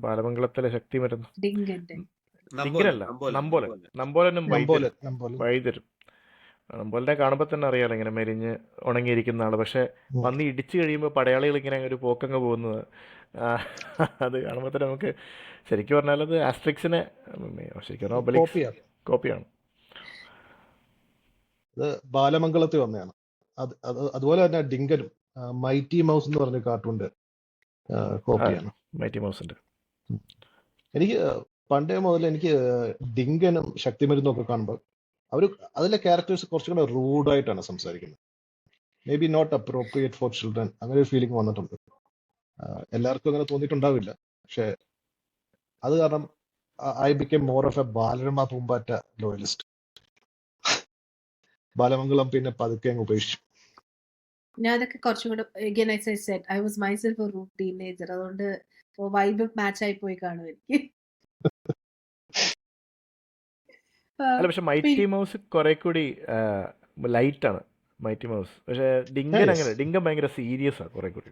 ബാലമംഗളത്തിലെ ശക്തി മരുന്ന് ഡിങ്കനല്ല, നമ്പോലനും വൈദ്യരും. നമ്പോലിനെ കാണുമ്പോൾ തന്നെ അറിയാലോ ഇങ്ങനെ മെലിഞ്ഞ് ഉണങ്ങിയിരിക്കുന്ന ആള്. പക്ഷെ വന്ന് ഇടിച്ചു കഴിയുമ്പോൾ പടയാളികൾ ഇങ്ങനെ ഒരു പോക്കങ്ങ് പോകുന്നത് അത് കാണുമ്പോൾ തന്നെ നമുക്ക് ശരിക്കും പറഞ്ഞാൽ അത് ആസ്ട്രിക്സിനെ ശരിക്കും കോപ്പിയാണ്. അത് ബാലമംഗളത്തിൽ വന്നതാണ്. അതുപോലെ തന്നെ ഡിങ്കനും മൈറ്റി മൗസ് എന്ന് പറഞ്ഞ കാർട്ടൂണിന്റെ കോപ്പിയാണ്. മൈറ്റി മൗസിന്റെ എനിക്ക് പണ്ടേ മുതൽ എനിക്ക് ഡിങ്കനും ശക്തിമരുന്നും ഒക്കെ കാണുമ്പോൾ അതിലെ ക്യാരക്ടേഴ്സ് കുറച്ചും കൂടെ റൂഡായിട്ടാണ് സംസാരിക്കുന്നത്. May be not appropriate for children, അങ്ങനെ ഒരു ഫീലിംഗ് വന്നിട്ടുണ്ട്. എല്ലാവർക്കും അങ്ങനെ തോന്നിയിട്ടുണ്ടാവില്ല, പക്ഷെ അത് കാരണം I became more of a Balarama Poompatta loyalist. Balamangalam പിന്നെ പതുക്കെ അങ്ങ് ഉപേക്ഷിച്ചു. ഞാൻ അതൊക്കെ കുറച്ചും കൂടെ again as I said, I was myself a rude teenager. അതുകൊണ്ട് വൈബ് മാച്ച് ആയി പോയി കാണും എനിക്ക്. അല്ല, പക്ഷെ മൈറ്റി മൗസ് കുറെ കൂടി ലൈറ്റ് ആണ് മൈറ്റി മൗസ്. പക്ഷെ ഡിങ്കൻ അങ്ങനെ, ഡിങ്കൻ ഭയങ്കര സീരിയസ് ആണ്, കുറെ കൂടി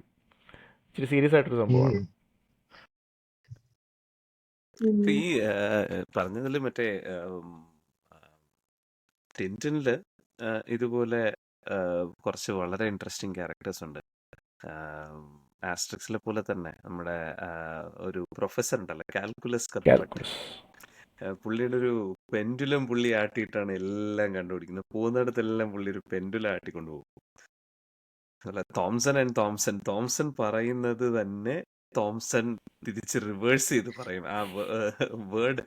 ഇച്ചിരി സീരിയസ് ആയിട്ടൊരു സംഭവമാണ്. ഈ പറഞ്ഞതിൽ മറ്റേ ടിൻറ്റിനില് ഇതുപോലെ കുറച്ച് വളരെ ഇൻട്രസ്റ്റിംഗ് ക്യാരക്ടേഴ്സ് ഉണ്ട്. ആസ്ട്രിക്സിലെ പോലെ തന്നെ നമ്മുടെ ഒരു പ്രൊഫസർ ഉണ്ടല്ലോ, കാൽക്കുലസ് കർപ്പട്ട്. കാൽക്കുലസ്. പുള്ളിയുടെ ഒരു പെൻഡുലം പുള്ളി ആട്ടിയിട്ടാണ് എല്ലാം കണ്ടുപിടിക്കുന്നത്. പോകുന്നിടത്തെല്ലാം പുള്ളി ഒരു പെൻഡുലം ആട്ടിക്കൊണ്ടുപോകും. അല്ല, തോംസൺ ആൻഡ് തോംസൺ തോംസൺ പറയുന്നത് തന്നെ തോംസൺ തിരിച്ച് റിവേഴ്സ് ചെയ്ത് പറയും. ആ വേർഡ്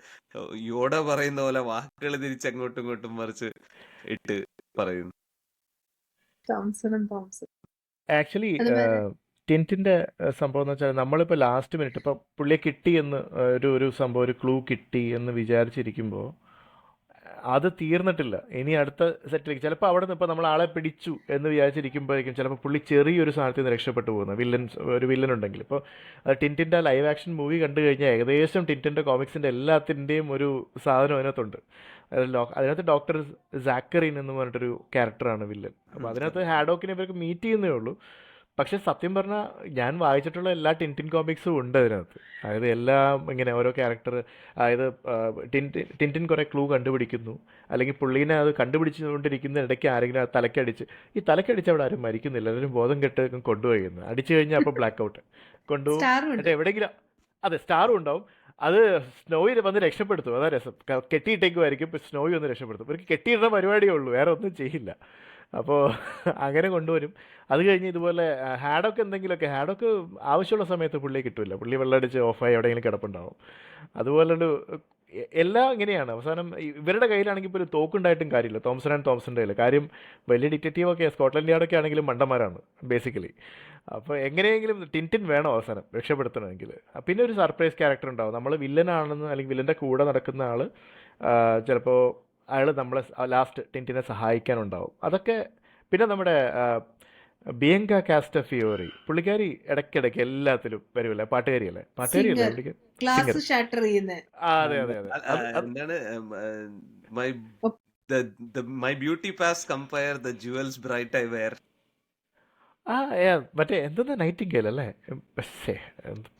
യോട പറയുന്ന പോലെ വാക്കുകൾ തിരിച്ച് അങ്ങോട്ടും ഇങ്ങോട്ടും മറിച്ച് ഇട്ട് പറയുന്നു. തോംസണും തോംസൺ ആക്ച്വലി അതുപോലെ ടിൻറ്റിൻ്റെ സംഭവം എന്ന് വെച്ചാൽ നമ്മളിപ്പോൾ ലാസ്റ്റ് മിനിറ്റ് ഇപ്പോൾ പുള്ളിയെ കിട്ടി എന്ന് ഒരു സംഭവം ഒരു ക്ലൂ കിട്ടി എന്ന് വിചാരിച്ചിരിക്കുമ്പോൾ അത് തീർന്നിട്ടില്ല. ഇനി അടുത്ത സെറ്റിലേക്ക് ചിലപ്പോൾ അവിടെ നിന്ന് ഇപ്പോൾ നമ്മൾ ആളെ പിടിച്ചു എന്ന് വിചാരിച്ചിരിക്കുമ്പോഴേക്കും ചിലപ്പോൾ പുള്ളി ചെറിയൊരു സാധനത്തിൽ നിന്ന് രക്ഷപ്പെട്ടു പോകുന്നത് ഒരു വില്ലൻ ഉണ്ടെങ്കിൽ. ഇപ്പോൾ ടിൻറ്റിൻ്റെ ലൈവ് ആക്ഷൻ മൂവി കണ്ടു കഴിഞ്ഞാൽ ഏകദേശം ടിൻറ്റിൻ്റെ കോമിക്സിൻ്റെ എല്ലാത്തിൻ്റെയും ഒരു സാധനം അതിനകത്തുണ്ട്. അതിനകത്ത് ഡോക്ടർ സാക്കറിൻ എന്ന് പറഞ്ഞിട്ടൊരു ക്യാരക്ടറാണ് വില്ലൻ. അപ്പോൾ അതിനകത്ത് ഹാഡോക്കിനെ ഇവർക്ക് മീറ്റ് ചെയ്യുന്നേ ഉള്ളൂ. പക്ഷെ സത്യം പറഞ്ഞാൽ ഞാൻ വായിച്ചിട്ടുള്ള എല്ലാ ടിൻറ്റിൻ കോമിക്സും ഉണ്ട് അതിനകത്ത്. അതായത് എല്ലാം ഇങ്ങനെ ഓരോ ക്യാരക്ടർ, അതായത് ടിൻറ്റിൻ കുറേ ക്ലൂ കണ്ടുപിടിക്കുന്നു, അല്ലെങ്കിൽ പുള്ളീനെ അത് കണ്ടുപിടിച്ചുകൊണ്ടിരിക്കുന്ന ഇടയ്ക്ക് ആരെങ്കിലും ആ തലക്കടിച്ച് അവിടെ ആരും മരിക്കുന്നില്ല, എല്ലാവരും ബോധം കെട്ട് കൊണ്ടുപോയിരുന്നു. അടിച്ചു കഴിഞ്ഞാൽ അപ്പോൾ ബ്ലാക്ക് ഔട്ട് കൊണ്ടുപോകും. സ്റ്റാറും ഉണ്ട്. എന്നിട്ട് എവിടെയെങ്കിലും അതെ സ്റ്റാറും ഉണ്ടാവും. അത് സ്നോയിൽ വന്ന് രക്ഷപ്പെടുത്തും. അതാ രസം. കെട്ടിയിട്ടേക്കുമായിരിക്കും, ഇപ്പോൾ സ്നോയി വന്ന് രക്ഷപ്പെടുത്തും. ഇവർക്ക് കെട്ടിയിടുന്ന പരിപാടിയേ ഉള്ളൂ, വേറെ ഒന്നും ചെയ്യില്ല. അപ്പോൾ അങ്ങനെ കൊണ്ടുവരും. അത് കഴിഞ്ഞ് ഇതുപോലെ ഹാഡോക്ക് എന്തെങ്കിലുമൊക്കെ, ഹാഡോക്ക് ആവശ്യമുള്ള സമയത്ത് പുള്ളിയെ കിട്ടില്ല, പുള്ളി വെള്ളമടിച്ച് ഓഫായി എവിടെയെങ്കിലും കിടപ്പുണ്ടാവും. അതുപോലൊരു എല്ലാം ഇങ്ങനെയാണ്. അവസാനം ഇവരുടെ കയ്യിലാണെങ്കിൽ ഇപ്പോൾ ഒരു തോക്കുണ്ടായിട്ടും കാര്യമില്ല, തോംസൺ ആൻഡ് തോംസൻ്റെ കയ്യിൽ. കാര്യം വലിയ ഡിറ്റക്റ്റീവൊക്കെ സ്കോട്ട്ലൻഡ് യാർഡൊക്കെ ആണെങ്കിലും മണ്ടന്മാരാണ് ബേസിക്കലി. അപ്പോൾ എങ്ങനെയെങ്കിലും ടിൻറ്റിൻ വേണം അവസാനം രക്ഷപ്പെടുത്തണമെങ്കിൽ. പിന്നെ ഒരു സർപ്രൈസ് ക്യാരക്ടർ ഉണ്ടാവും. നമ്മൾ വില്ലനാണെന്ന് അല്ലെങ്കിൽ വില്ലൻ്റെ കൂടെ നടക്കുന്ന ആൾ ചിലപ്പോൾ അയാൾ നമ്മളെ ലാസ്റ്റ് ടിൻറ്റിനെ സഹായിക്കാനുണ്ടാവും. അതൊക്കെ പിന്നെ നമ്മുടെ ബിയങ്ക കാസ്റ്റഫിയോറി, പുള്ളിക്കാരി ഇടയ്ക്കിടയ്ക്ക് എല്ലാത്തിലും വരുമല്ലേ, പാട്ടുകാരിയല്ലേ, പാട്ടുകാരിയല്ലേ സിംഗർ, പുള്ളിക്കാരി, ഗ്ലാസ് സിംഗർ. ഷാട്ടർ ചെയ്യുന്ന അതെ അതെ അതെ. എന്താണ് my beauty past compare the jewels bright I wear. മറ്റേ എന്താ നൈറ്റിംഗേൽ അല്ലേ, ശ്ശേ,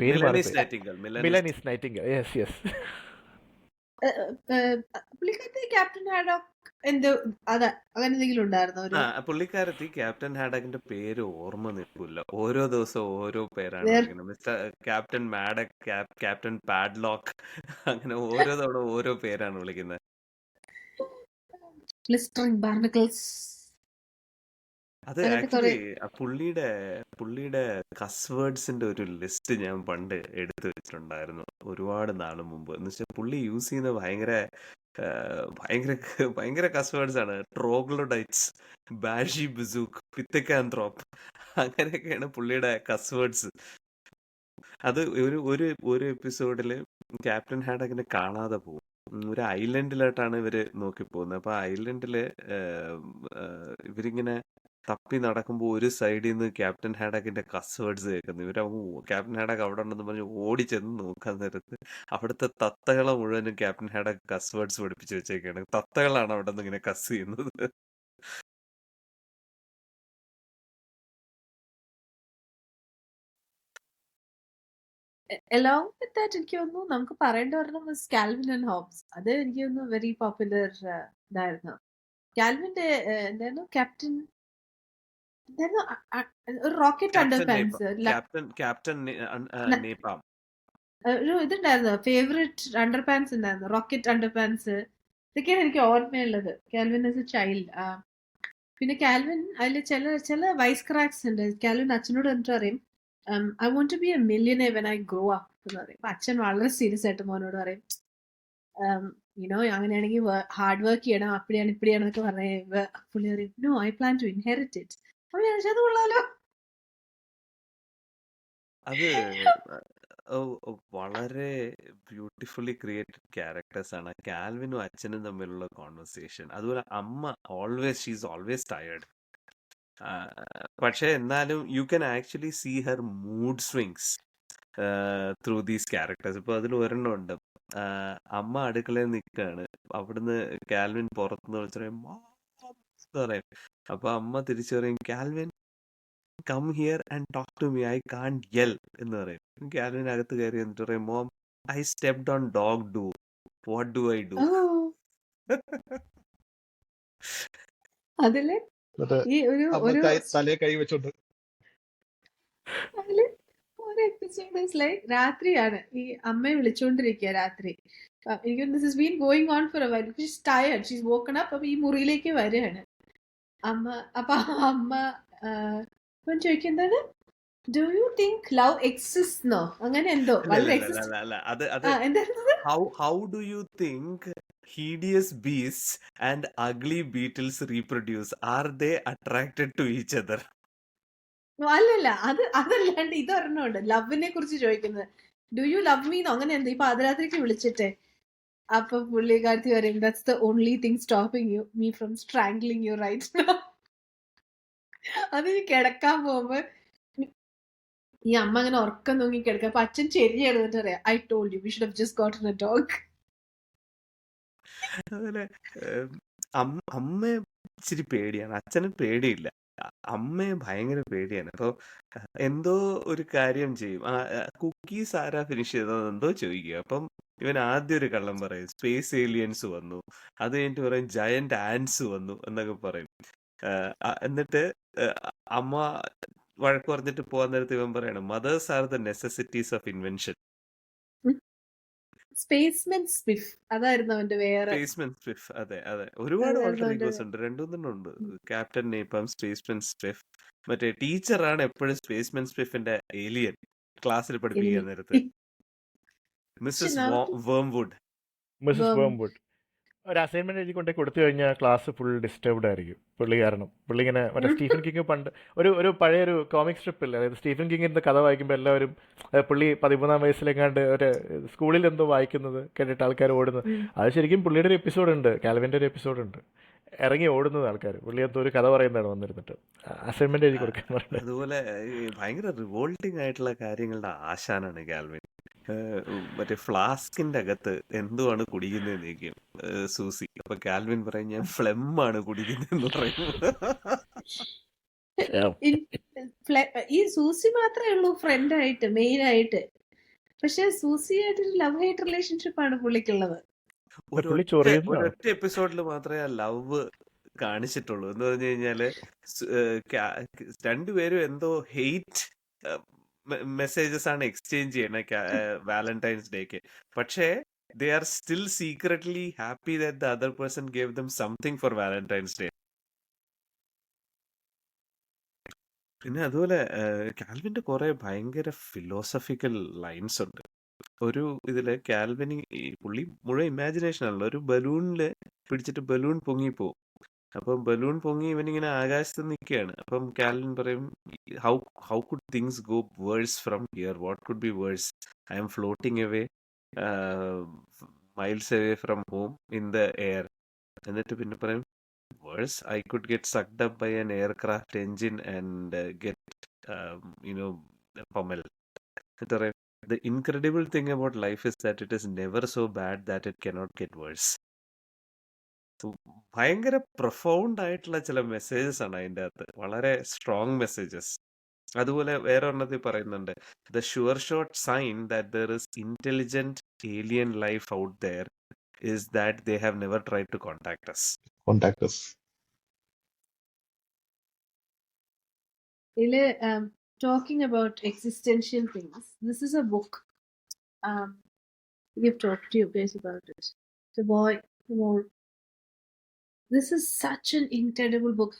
പേര് മിലനീസ് മാറിപ്പോയി. Nightingale. Milanese nightingale, yes yes. പുള്ളിക്കാരത്തി ക്യാപ്റ്റൻ ഹാഡോക്ക് എന്തോ അതെ അങ്ങനെ എന്തെങ്കിലും ഉണ്ടായിരുന്നു ഒരു പുള്ളിക്കാരത്തി ക്യാപ്റ്റൻ ഹാഡക്കിന്റെ പേര് ഓർമ്മ നിൽക്കില്ല. ഓരോ ദിവസവും ഓരോ പേരാണ് വേറെ വിളിക്കുന്നത്. മിസ്റ്റർ ക്യാപ്റ്റൻ മാഡക്, ക്യാപ്റ്റൻ പാഡ്ലോക്ക്, അങ്ങനെ ഓരോ തവണ ഓരോ പേരാണ് വിളിക്കുന്നത്. ഗ്ലിസ്റ്ററിംഗ് ബാർണക്കിൾസ് അത് അങ്ങനത്തെ കുറെ ആക്ച്വലി പുള്ളിയുടെ കസ് വേർഡ്സിന്റെ ഒരു ലിസ്റ്റ് ഞാൻ പണ്ട് എടുത്തു വെച്ചിട്ടുണ്ടായിരുന്നു ഒരുപാട് നാൾ മുമ്പ്. എന്ന് വെച്ചാൽ പുള്ളി യൂസ് ചെയ്യുന്ന ഭയങ്കര ഭയങ്കര കസ് വേർഡ്സ് ആണ്. ട്രോഗ്ലോഡൈറ്റ്സ്, ബാഷി ബിസൂക്ക്, പിത്തക്കാന്ത്രോപ്പ്, അങ്ങനെയൊക്കെയാണ് പുള്ളിയുടെ കസ് വേർഡ്സ്. അത് ഒരു എപ്പിസോഡില് ക്യാപ്റ്റൻ ഹാഡക്കിനെ കാണാതെ പോകും. ഒരു ഐലൻഡിലോട്ടാണ് ഇവര് നോക്കി പോകുന്നത്. അപ്പൊ ഐലൻഡില് ഇവരിങ്ങനെ തപ്പി നടക്കുമ്പോൾ ഒരു സൈഡിൽ നിന്ന് ക്യാപ്റ്റൻ ഹാഡക്കിന്റെ കസ് വേർഡ്സ് കേൾക്കുന്നു. ക്യാപ്റ്റൻ ഹാഡക്ക് അവിടെ ഉണ്ടെന്ന് പറഞ്ഞ് ഓടി ചെന്ന് നോക്കാൻ നേരത്ത് അവിടുത്തെ തത്തകളെ മുഴുവനും ക്യാപ്റ്റൻ ഹാഡക്ക് കസ് വേർഡ്സ് പഠിപ്പിച്ച് വെച്ചേക്കാണ്. തത്തകളാണ് അവിടെ നിന്ന് ഇങ്ങനെ കസ് ചെയ്യുന്നത്. along with that എനിക്ക് തോന്നുന്നു നമുക്ക് പറയേണ്ട ഒരെണ്ണം കാൽവിൻ ആൻഡ് ഹോബ്സ്. അത് എനിക്ക് തോന്നുന്നു വെരി പോപ്പുലർ ഇതായിരുന്നു. കാൽവിന്റെ എന്തായിരുന്നു ക്യാപ്റ്റൻ എന്തായിരുന്നു ഒരു റോക്കറ്റ് അണ്ടർ ക്യാപ്റ്റൻ നേപ്പാം ഒരു ഇതുണ്ടായിരുന്നു, ഫേവറേറ്റ് അണ്ടർ പാൻസ് ഉണ്ടായിരുന്നു, റോക്കറ്റ് അണ്ടർ പാൻസ്. ഇതൊക്കെയാണ് എനിക്ക് ഓർമ്മയുള്ളത് കാൽവിൻ ആസ് എ ചൈൽഡ്. പിന്നെ കാൽവിൻ അതിൽ ചില വൈസ് ക്രാക്സ് ഉണ്ട്. കാൽവിൻ അച്ഛനോട് എന്നിട്ട് പറയും I want to be a millionaire when I grow up എന്ന് പറയും. അപ്പൊ അച്ഛൻ വളരെ സീരിയസ് ആയിട്ട് മോനോട് പറയും യുനോ അങ്ങനെയാണെങ്കിൽ ഹാർഡ് വർക്ക് ചെയ്യണം, അപ്പടിയാണ് ഇപ്പടിയാണെന്നൊക്കെ പറഞ്ഞ പുള്ളി പറയും no I plan to inherit it. അപ്പൊ ഞാൻ അത് കൊള്ളാലോ. അത് വളരെ ബ്യൂട്ടിഫുള്ളി ക്രിയേറ്റഡ് ക്യാരക്ടേഴ്സ് ആണ്. കാൽവിനും അച്ഛനും തമ്മിലുള്ള കോൺവെർസേഷൻ. അതുപോലെ അമ്മ ഷീസ് ഓൾവേസ് ടയേർഡ്. പക്ഷെ എന്നാലും you can actually see her mood swings through these characters. ഇപ്പൊ അതിൽ ഒരെണ്ണം ഉണ്ട്. അമ്മ അടുക്കളയിൽ നിൽക്കുകയാണ്, അവിടുന്ന് കാൽവിൻ പുറത്തുനിന്ന് വിളിച്ചു പറയും. അപ്പൊ അമ്മ തിരിച്ചു പറയും Calvin come here and talk to me, I can't yell എന്ന് പറയും. കാൽവിൻ അകത്ത് കയറി എന്നിട്ട് പറയും mom I stepped on dog doo, what do I do? അതില് എന്നിട്ട് ഈ ഒരു അമ്മ ഒരു തലയെ കൈ വെച്ചോണ്ട് അതില് ഒരു എപ്പിസോഡ് ലൈക്ക് രാത്രിയാണ് ഈ അമ്മയെ വിളിച്ചോണ്ടിരിക്കുക രാത്രി. എനിക്ക് this is been going on for a while. She's tired, she's woken up. അപ്പൊ ഈ മുറിയിലേക്ക് വരികയാണ് അമ്മ. അപ്പൊ അമ്മ ഇവൻ ചോദിക്കും എന്താണ്, do you think love exist എന്നോ അങ്ങനെ എന്തോ അല്ല വളരെ അല്ല അല്ല എക്സിസ്റ്റ്. അല്ല അല്ല അത് അത് എന്തായിരുന്നത്? how do you think hideous beasts and ugly beetles reproduce? Are they attracted to each other? അല്ലല്ല, അതല്ലാണ്ട് ഇതൊരെണ്ണമുണ്ട് ലവിനെ കുറിച്ച് ചോദിക്കുന്നത്. ഡു യു ലവ് മീന്നോ അങ്ങനെ എന്തോ ഈ പാതിരാത്രിക്ക് വിളിച്ചിട്ട്. അപ്പൊ പുള്ളിക്കാരത്തി പറയും that's the only thing stopping you me from strangling you right now. അത് ഈ കിടക്കാൻ പോകുമ്പോ ഈ അമ്മ അങ്ങനെ ഉറക്കം തൂങ്ങി കിടക്കുക. അപ്പൊ അച്ഛൻ ചെരിഞ്ഞ് കിടന്നിട്ട് പറയാം, I told you we should have just ഗോട്ടൻ A dog. അതുപോലെ അമ്മയെ ഇച്ചിരി പേടിയാണ്, അച്ഛന് പേടിയില്ല. അമ്മയെ ഭയങ്കര പേടിയാണ്. അപ്പൊ എന്തോ ഒരു കാര്യം ചെയ്യും. കുക്കീസ് ആരാ ഫിനിഷ് ചെയ്തത് എന്തോ ചോദിക്കുക. അപ്പം ഇവൻ ആദ്യം ഒരു കള്ളം പറയും, സ്പേസ് ഏലിയൻസ് വന്നു. അത് കഴിഞ്ഞിട്ട് പറയും ജയന്റ് ആൻസ് വന്നു എന്നൊക്കെ പറയും. എന്നിട്ട് അമ്മ വഴക്ക് പറഞ്ഞിട്ട് പോകാൻ നേരത്ത് ഇവൻ പറയാണ്, mothers are the necessities of invention. Spaceman Spiff അതായിരുന്നു അവന്റെ വേറെ. സ്പേസ്മെൻ സ്പിഫ്, അതെ അതെ. ഒരുപാട് ഓൾട്ടർ ഈഗോസ് ഉണ്ട്, രണ്ടുമൂന്നെണ്ണം ഉണ്ട്. Captain napalm, spaceman spiff. മറ്റേ ടീച്ചറാണ് എപ്പോഴും സ്പേസ്മെൻ സ്പിഫിന്റെ ഏലിയൻ ക്ലാസ്സിൽ പഠിപ്പിക്കാൻ നേരത്ത്. Mrs Wormwood. മിസ്സസ് വേംവുഡ് ഒരു അസൈൻമെന്റ് എഴുതി കൊണ്ടേ കൊടുത്തു കഴിഞ്ഞാൽ ക്ലാസ് ഫുൾ ഡിസ്റ്റർബ്ഡ് ആയിരിക്കും പുള്ളി കാരണം. പുള്ളി ഇങ്ങനെ മറ്റേ സ്റ്റീഫൻ കിങ് പണ്ട് ഒരു പഴയൊരു കോമിക് സ്ട്രിപ്പ് ഇല്ല, അതായത് സ്റ്റീഫൻ കിങ്ങിന്റെ കഥ വായിക്കുമ്പോൾ എല്ലാവരും പുള്ളി 13-ാം വയസ്സിലെങ്ങാണ്ട് ഒരു സ്കൂളിൽ എന്തോ വായിക്കുന്നത് കേട്ടിട്ട് ആൾക്കാർ ഓടുന്നത്. അത് ശരിക്കും പുള്ളിയുടെ ഒരു എപ്പിസോഡ് ഉണ്ട്, കാൽവിൻ്റെ ഒരു എപ്പിസോഡ് ഉണ്ട്, ഇറങ്ങി ഓടുന്നത് ആൾക്കാർ. പുള്ളി എന്തോ ഒരു കഥ പറയുന്നതാണ് വന്നിരുന്നിട്ട് അസൈൻമെന്റ് എഴുതി കൊടുക്കാൻ പറഞ്ഞത്. അതുപോലെ ഭയങ്കര റിവോൾട്ടിംഗ് ആയിട്ടുള്ള കാര്യങ്ങളുടെ ആശാനാണ് കാൽവിൻ. മറ്റേ ഫ്ലാസ്കിന്റെ അകത്ത് എന്തുവാണ് കുടിക്കുന്നതെന്ന് ചോദിക്കും സൂസി. അപ്പൊ കാൽവിൻ പറയും ഞാൻ ഫ്ലെമ്മാണ് കുടിക്കുന്നതെന്ന് പറയും. ഈ സൂസി മാത്രമേ ഉള്ളൂ ഫ്രണ്ട് ആയിട്ട് മെയിൻ ആയിട്ട്. പക്ഷെ സൂസി ആയിട്ടൊരു ലവ് ഹേറ്റ് റിലേഷൻഷിപ്പ് ആണ് പുള്ളിക്കുള്ളത്. ഒരൊറ്റ എപ്പിസോഡിൽ മാത്രമേ ആ ലവ് കാണിച്ചിട്ടുള്ളൂ. എന്ന് പറഞ്ഞു കഴിഞ്ഞാല് രണ്ടുപേരും എന്തോ ഹെയ്റ്റ് മെസ്സേജസ് ആണ് എക്സ്ചേഞ്ച് ചെയ്യണ വാലന്റൈൻസ് ഡേക്ക്. പക്ഷേ they are still secretly happy that the other person gave them something for Valentine's Day. പിന്നെ അതുപോലെ കാൽവിന്റെ കുറെ ഭയങ്കര ഫിലോസഫിക്കൽ ലൈൻസ് ഉണ്ട്. ഒരു ഇതില് കാൽവിന് പുള്ളി മുഴുവൻ ഇമാജിനേഷൻ ആണല്ലോ. ഒരു ബലൂണില് പിടിച്ചിട്ട് ബലൂൺ പൊങ്ങിപ്പോവും. അപ്പം ബലൂൺ പൊങ്ങി ഇവനിങ്ങനെ ആകാശത്ത് നിൽക്കുകയാണ്. അപ്പം കാൽവിൻ പറയും, how could things go worse from here, what could be worse, I am floating away miles away from home in the air. എന്നിട്ട് പിന്നെ പറയും, worse, I could get sucked up by an aircraft engine and get pummel. എന്നിട്ട് പറയും, the incredible thing about life is that it is never so bad that it cannot get worse. ഭയങ്കര profound ആയിട്ടുള്ള ചില messages ആണ് അതിൻ്റെ അകത്ത്, വളരെ strong messages. അതുപോലെ വേറെ ഒരെണ്ണത്തിൽ പറയുന്നുണ്ട്, the sure shot sign that there is intelligent alien life out there is that they have never tried to contact us. Talking about existential things, this is a book. We've talked to you guys about it. The Boy, the Mole. This is such an incredible book.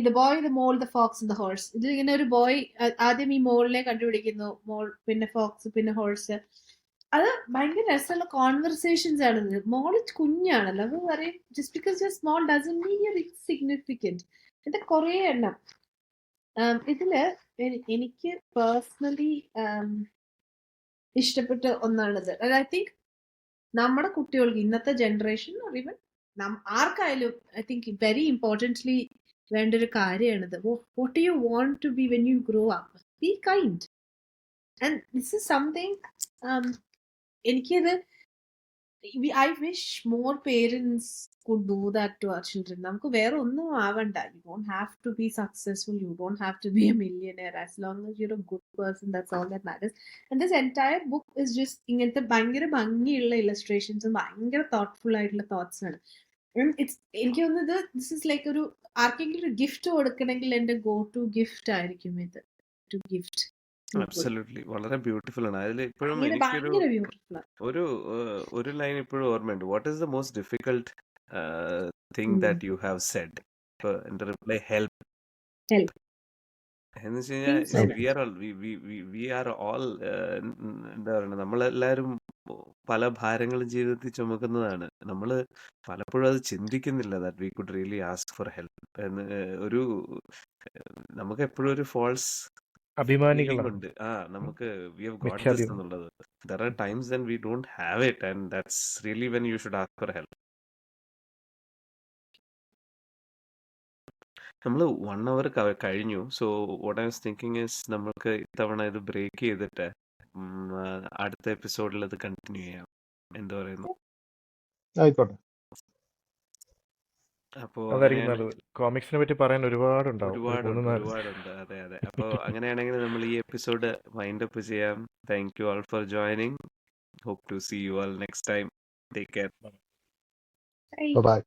The Boy, the Mole, the Fox and the Horse. ഇതിൽ ഇങ്ങനെ ഒരു boy ആദ്യം ഈ മോളിനെ കണ്ടുപിടിക്കുന്നു, മോൾ പിന്നെ Fox പിന്നെ horse. അത് ഭയങ്കര രസമുള്ള കോൺവെർസേഷൻസ് ആണ്. മോള് കുഞ്ഞാണല്ലോ, അത് പറയും just because you are small doesn't mean you are insignificant. ഇത് കുറേ എണ്ണം ഇതില് എനിക്ക് പേഴ്സണലി ഇഷ്ടപ്പെട്ട ഒന്നാണിത്. ഐ തിങ്ക് നമ്മുടെ കുട്ടികൾക്ക് ഇന്നത്തെ ജനറേഷൻ ഈവൻ ആർക്കായാലും ഐ തിങ്ക് വെരി ഇമ്പോർട്ടൻ്റ്ലി വേണ്ട ഒരു കാര്യമാണിത്. What do you want to be when you grow up? Be kind. And this is something എനിക്കത് I wish more parents could do that to our children. നമുക്ക് വേറെ ഒന്നും ആവണ്ട. You don't have to be successful, you don't have to be a millionaire. As long as you are a good person, that's all that matters. And this entire book is just ഇങ്ങനത്തെ ഭയങ്കര ഭംഗിയുള്ള ഇല്ലസ്ട്രേഷൻസും ഭയങ്കര thoughtful ആയിട്ടുള്ള thoughts ആണ്. എനിക്ക് തോന്നുന്നത് this is like ഒരു ആർക്കെങ്കിലും ഒരു ഗിഫ്റ്റ് കൊടുക്കണമെങ്കിൽ എന്റെ ഗോ ടു ഗിഫ്റ്റ് ആയിരിക്കും ഇത്. ടു ഗിഫ്റ്റ് പീപ്പിൾ അബ്സല്യൂട്ട്ലി വളരെ ബ്യൂട്ടിഫുൾ ആണ്. അതിൽ ഇപ്പോഴും ഭയങ്കര എനിക്കൊരു ഭയങ്കര ബ്യൂട്ടിഫുൾ ആണ്. ഒരു ലൈൻ ഇപ്പോഴും ഓർമ്മയുണ്ട്. What is the most difficult thing that you have said? ഇപ്പൊ എന്റെ റിപ്ലൈ ഹെൽപ്പ് ഹെൽപ്പ് എന്ന് വെച്ച് കഴിഞ്ഞാൽ things like we are all എന്താ പറയുക, നമ്മളെല്ലാവരും പല ഭാരങ്ങളും ജീവിതത്തിൽ ചുമക്കുന്നതാണ്. നമ്മൾ പലപ്പോഴും അത് ചിന്തിക്കുന്നില്ല that we could really ask for help എന്ന്. ഒരു നമുക്ക് എപ്പോഴും ഒരു ഫോൾസ് ഫീലിംഗ് അഭിമാനികളാണ്. ഉണ്ട്. നമുക്ക് വി ഹവ് ഗോട്ട് ദിസ് മിഥ്യാഭിമാനം. എന്നുള്ളത്. There are times when we don't have it and that's really when you should ask for help. നമ്മൾ 1 hour കഴിഞ്ഞു. So what I was thinking is നമുക്ക് ഇത്തവണ ഇത് ബ്രേക്ക് ചെയ്തിട്ട് അടുത്ത എപ്പിസോഡിൽ അത് കണ്ടിന്യൂ ചെയ്യാം. എന്ത് പറയുന്നു? ആയിക്കോട്ടെ. അപ്പോൾ അതായിരിക്കും അങ്ങനെയാണ്. നല്ലത്. കോമിക്സിനെ പറ്റി പറയാൻ ഒരുപാടുണ്ടാവും. ഒരു ഒരുപാടുണ്ട് 3-4 ഒരുപാടുണ്ട്. അതെ അതെ. അപ്പോൾ അങ്ങനെയാണെങ്കിൽ നമ്മൾ ഈ എപ്പിസോഡ് വൈൻഡ് അപ്പ് ചെയ്യാം. Thank you all for joining. Hope to see you all next time. Take care. Bye. Bye bye.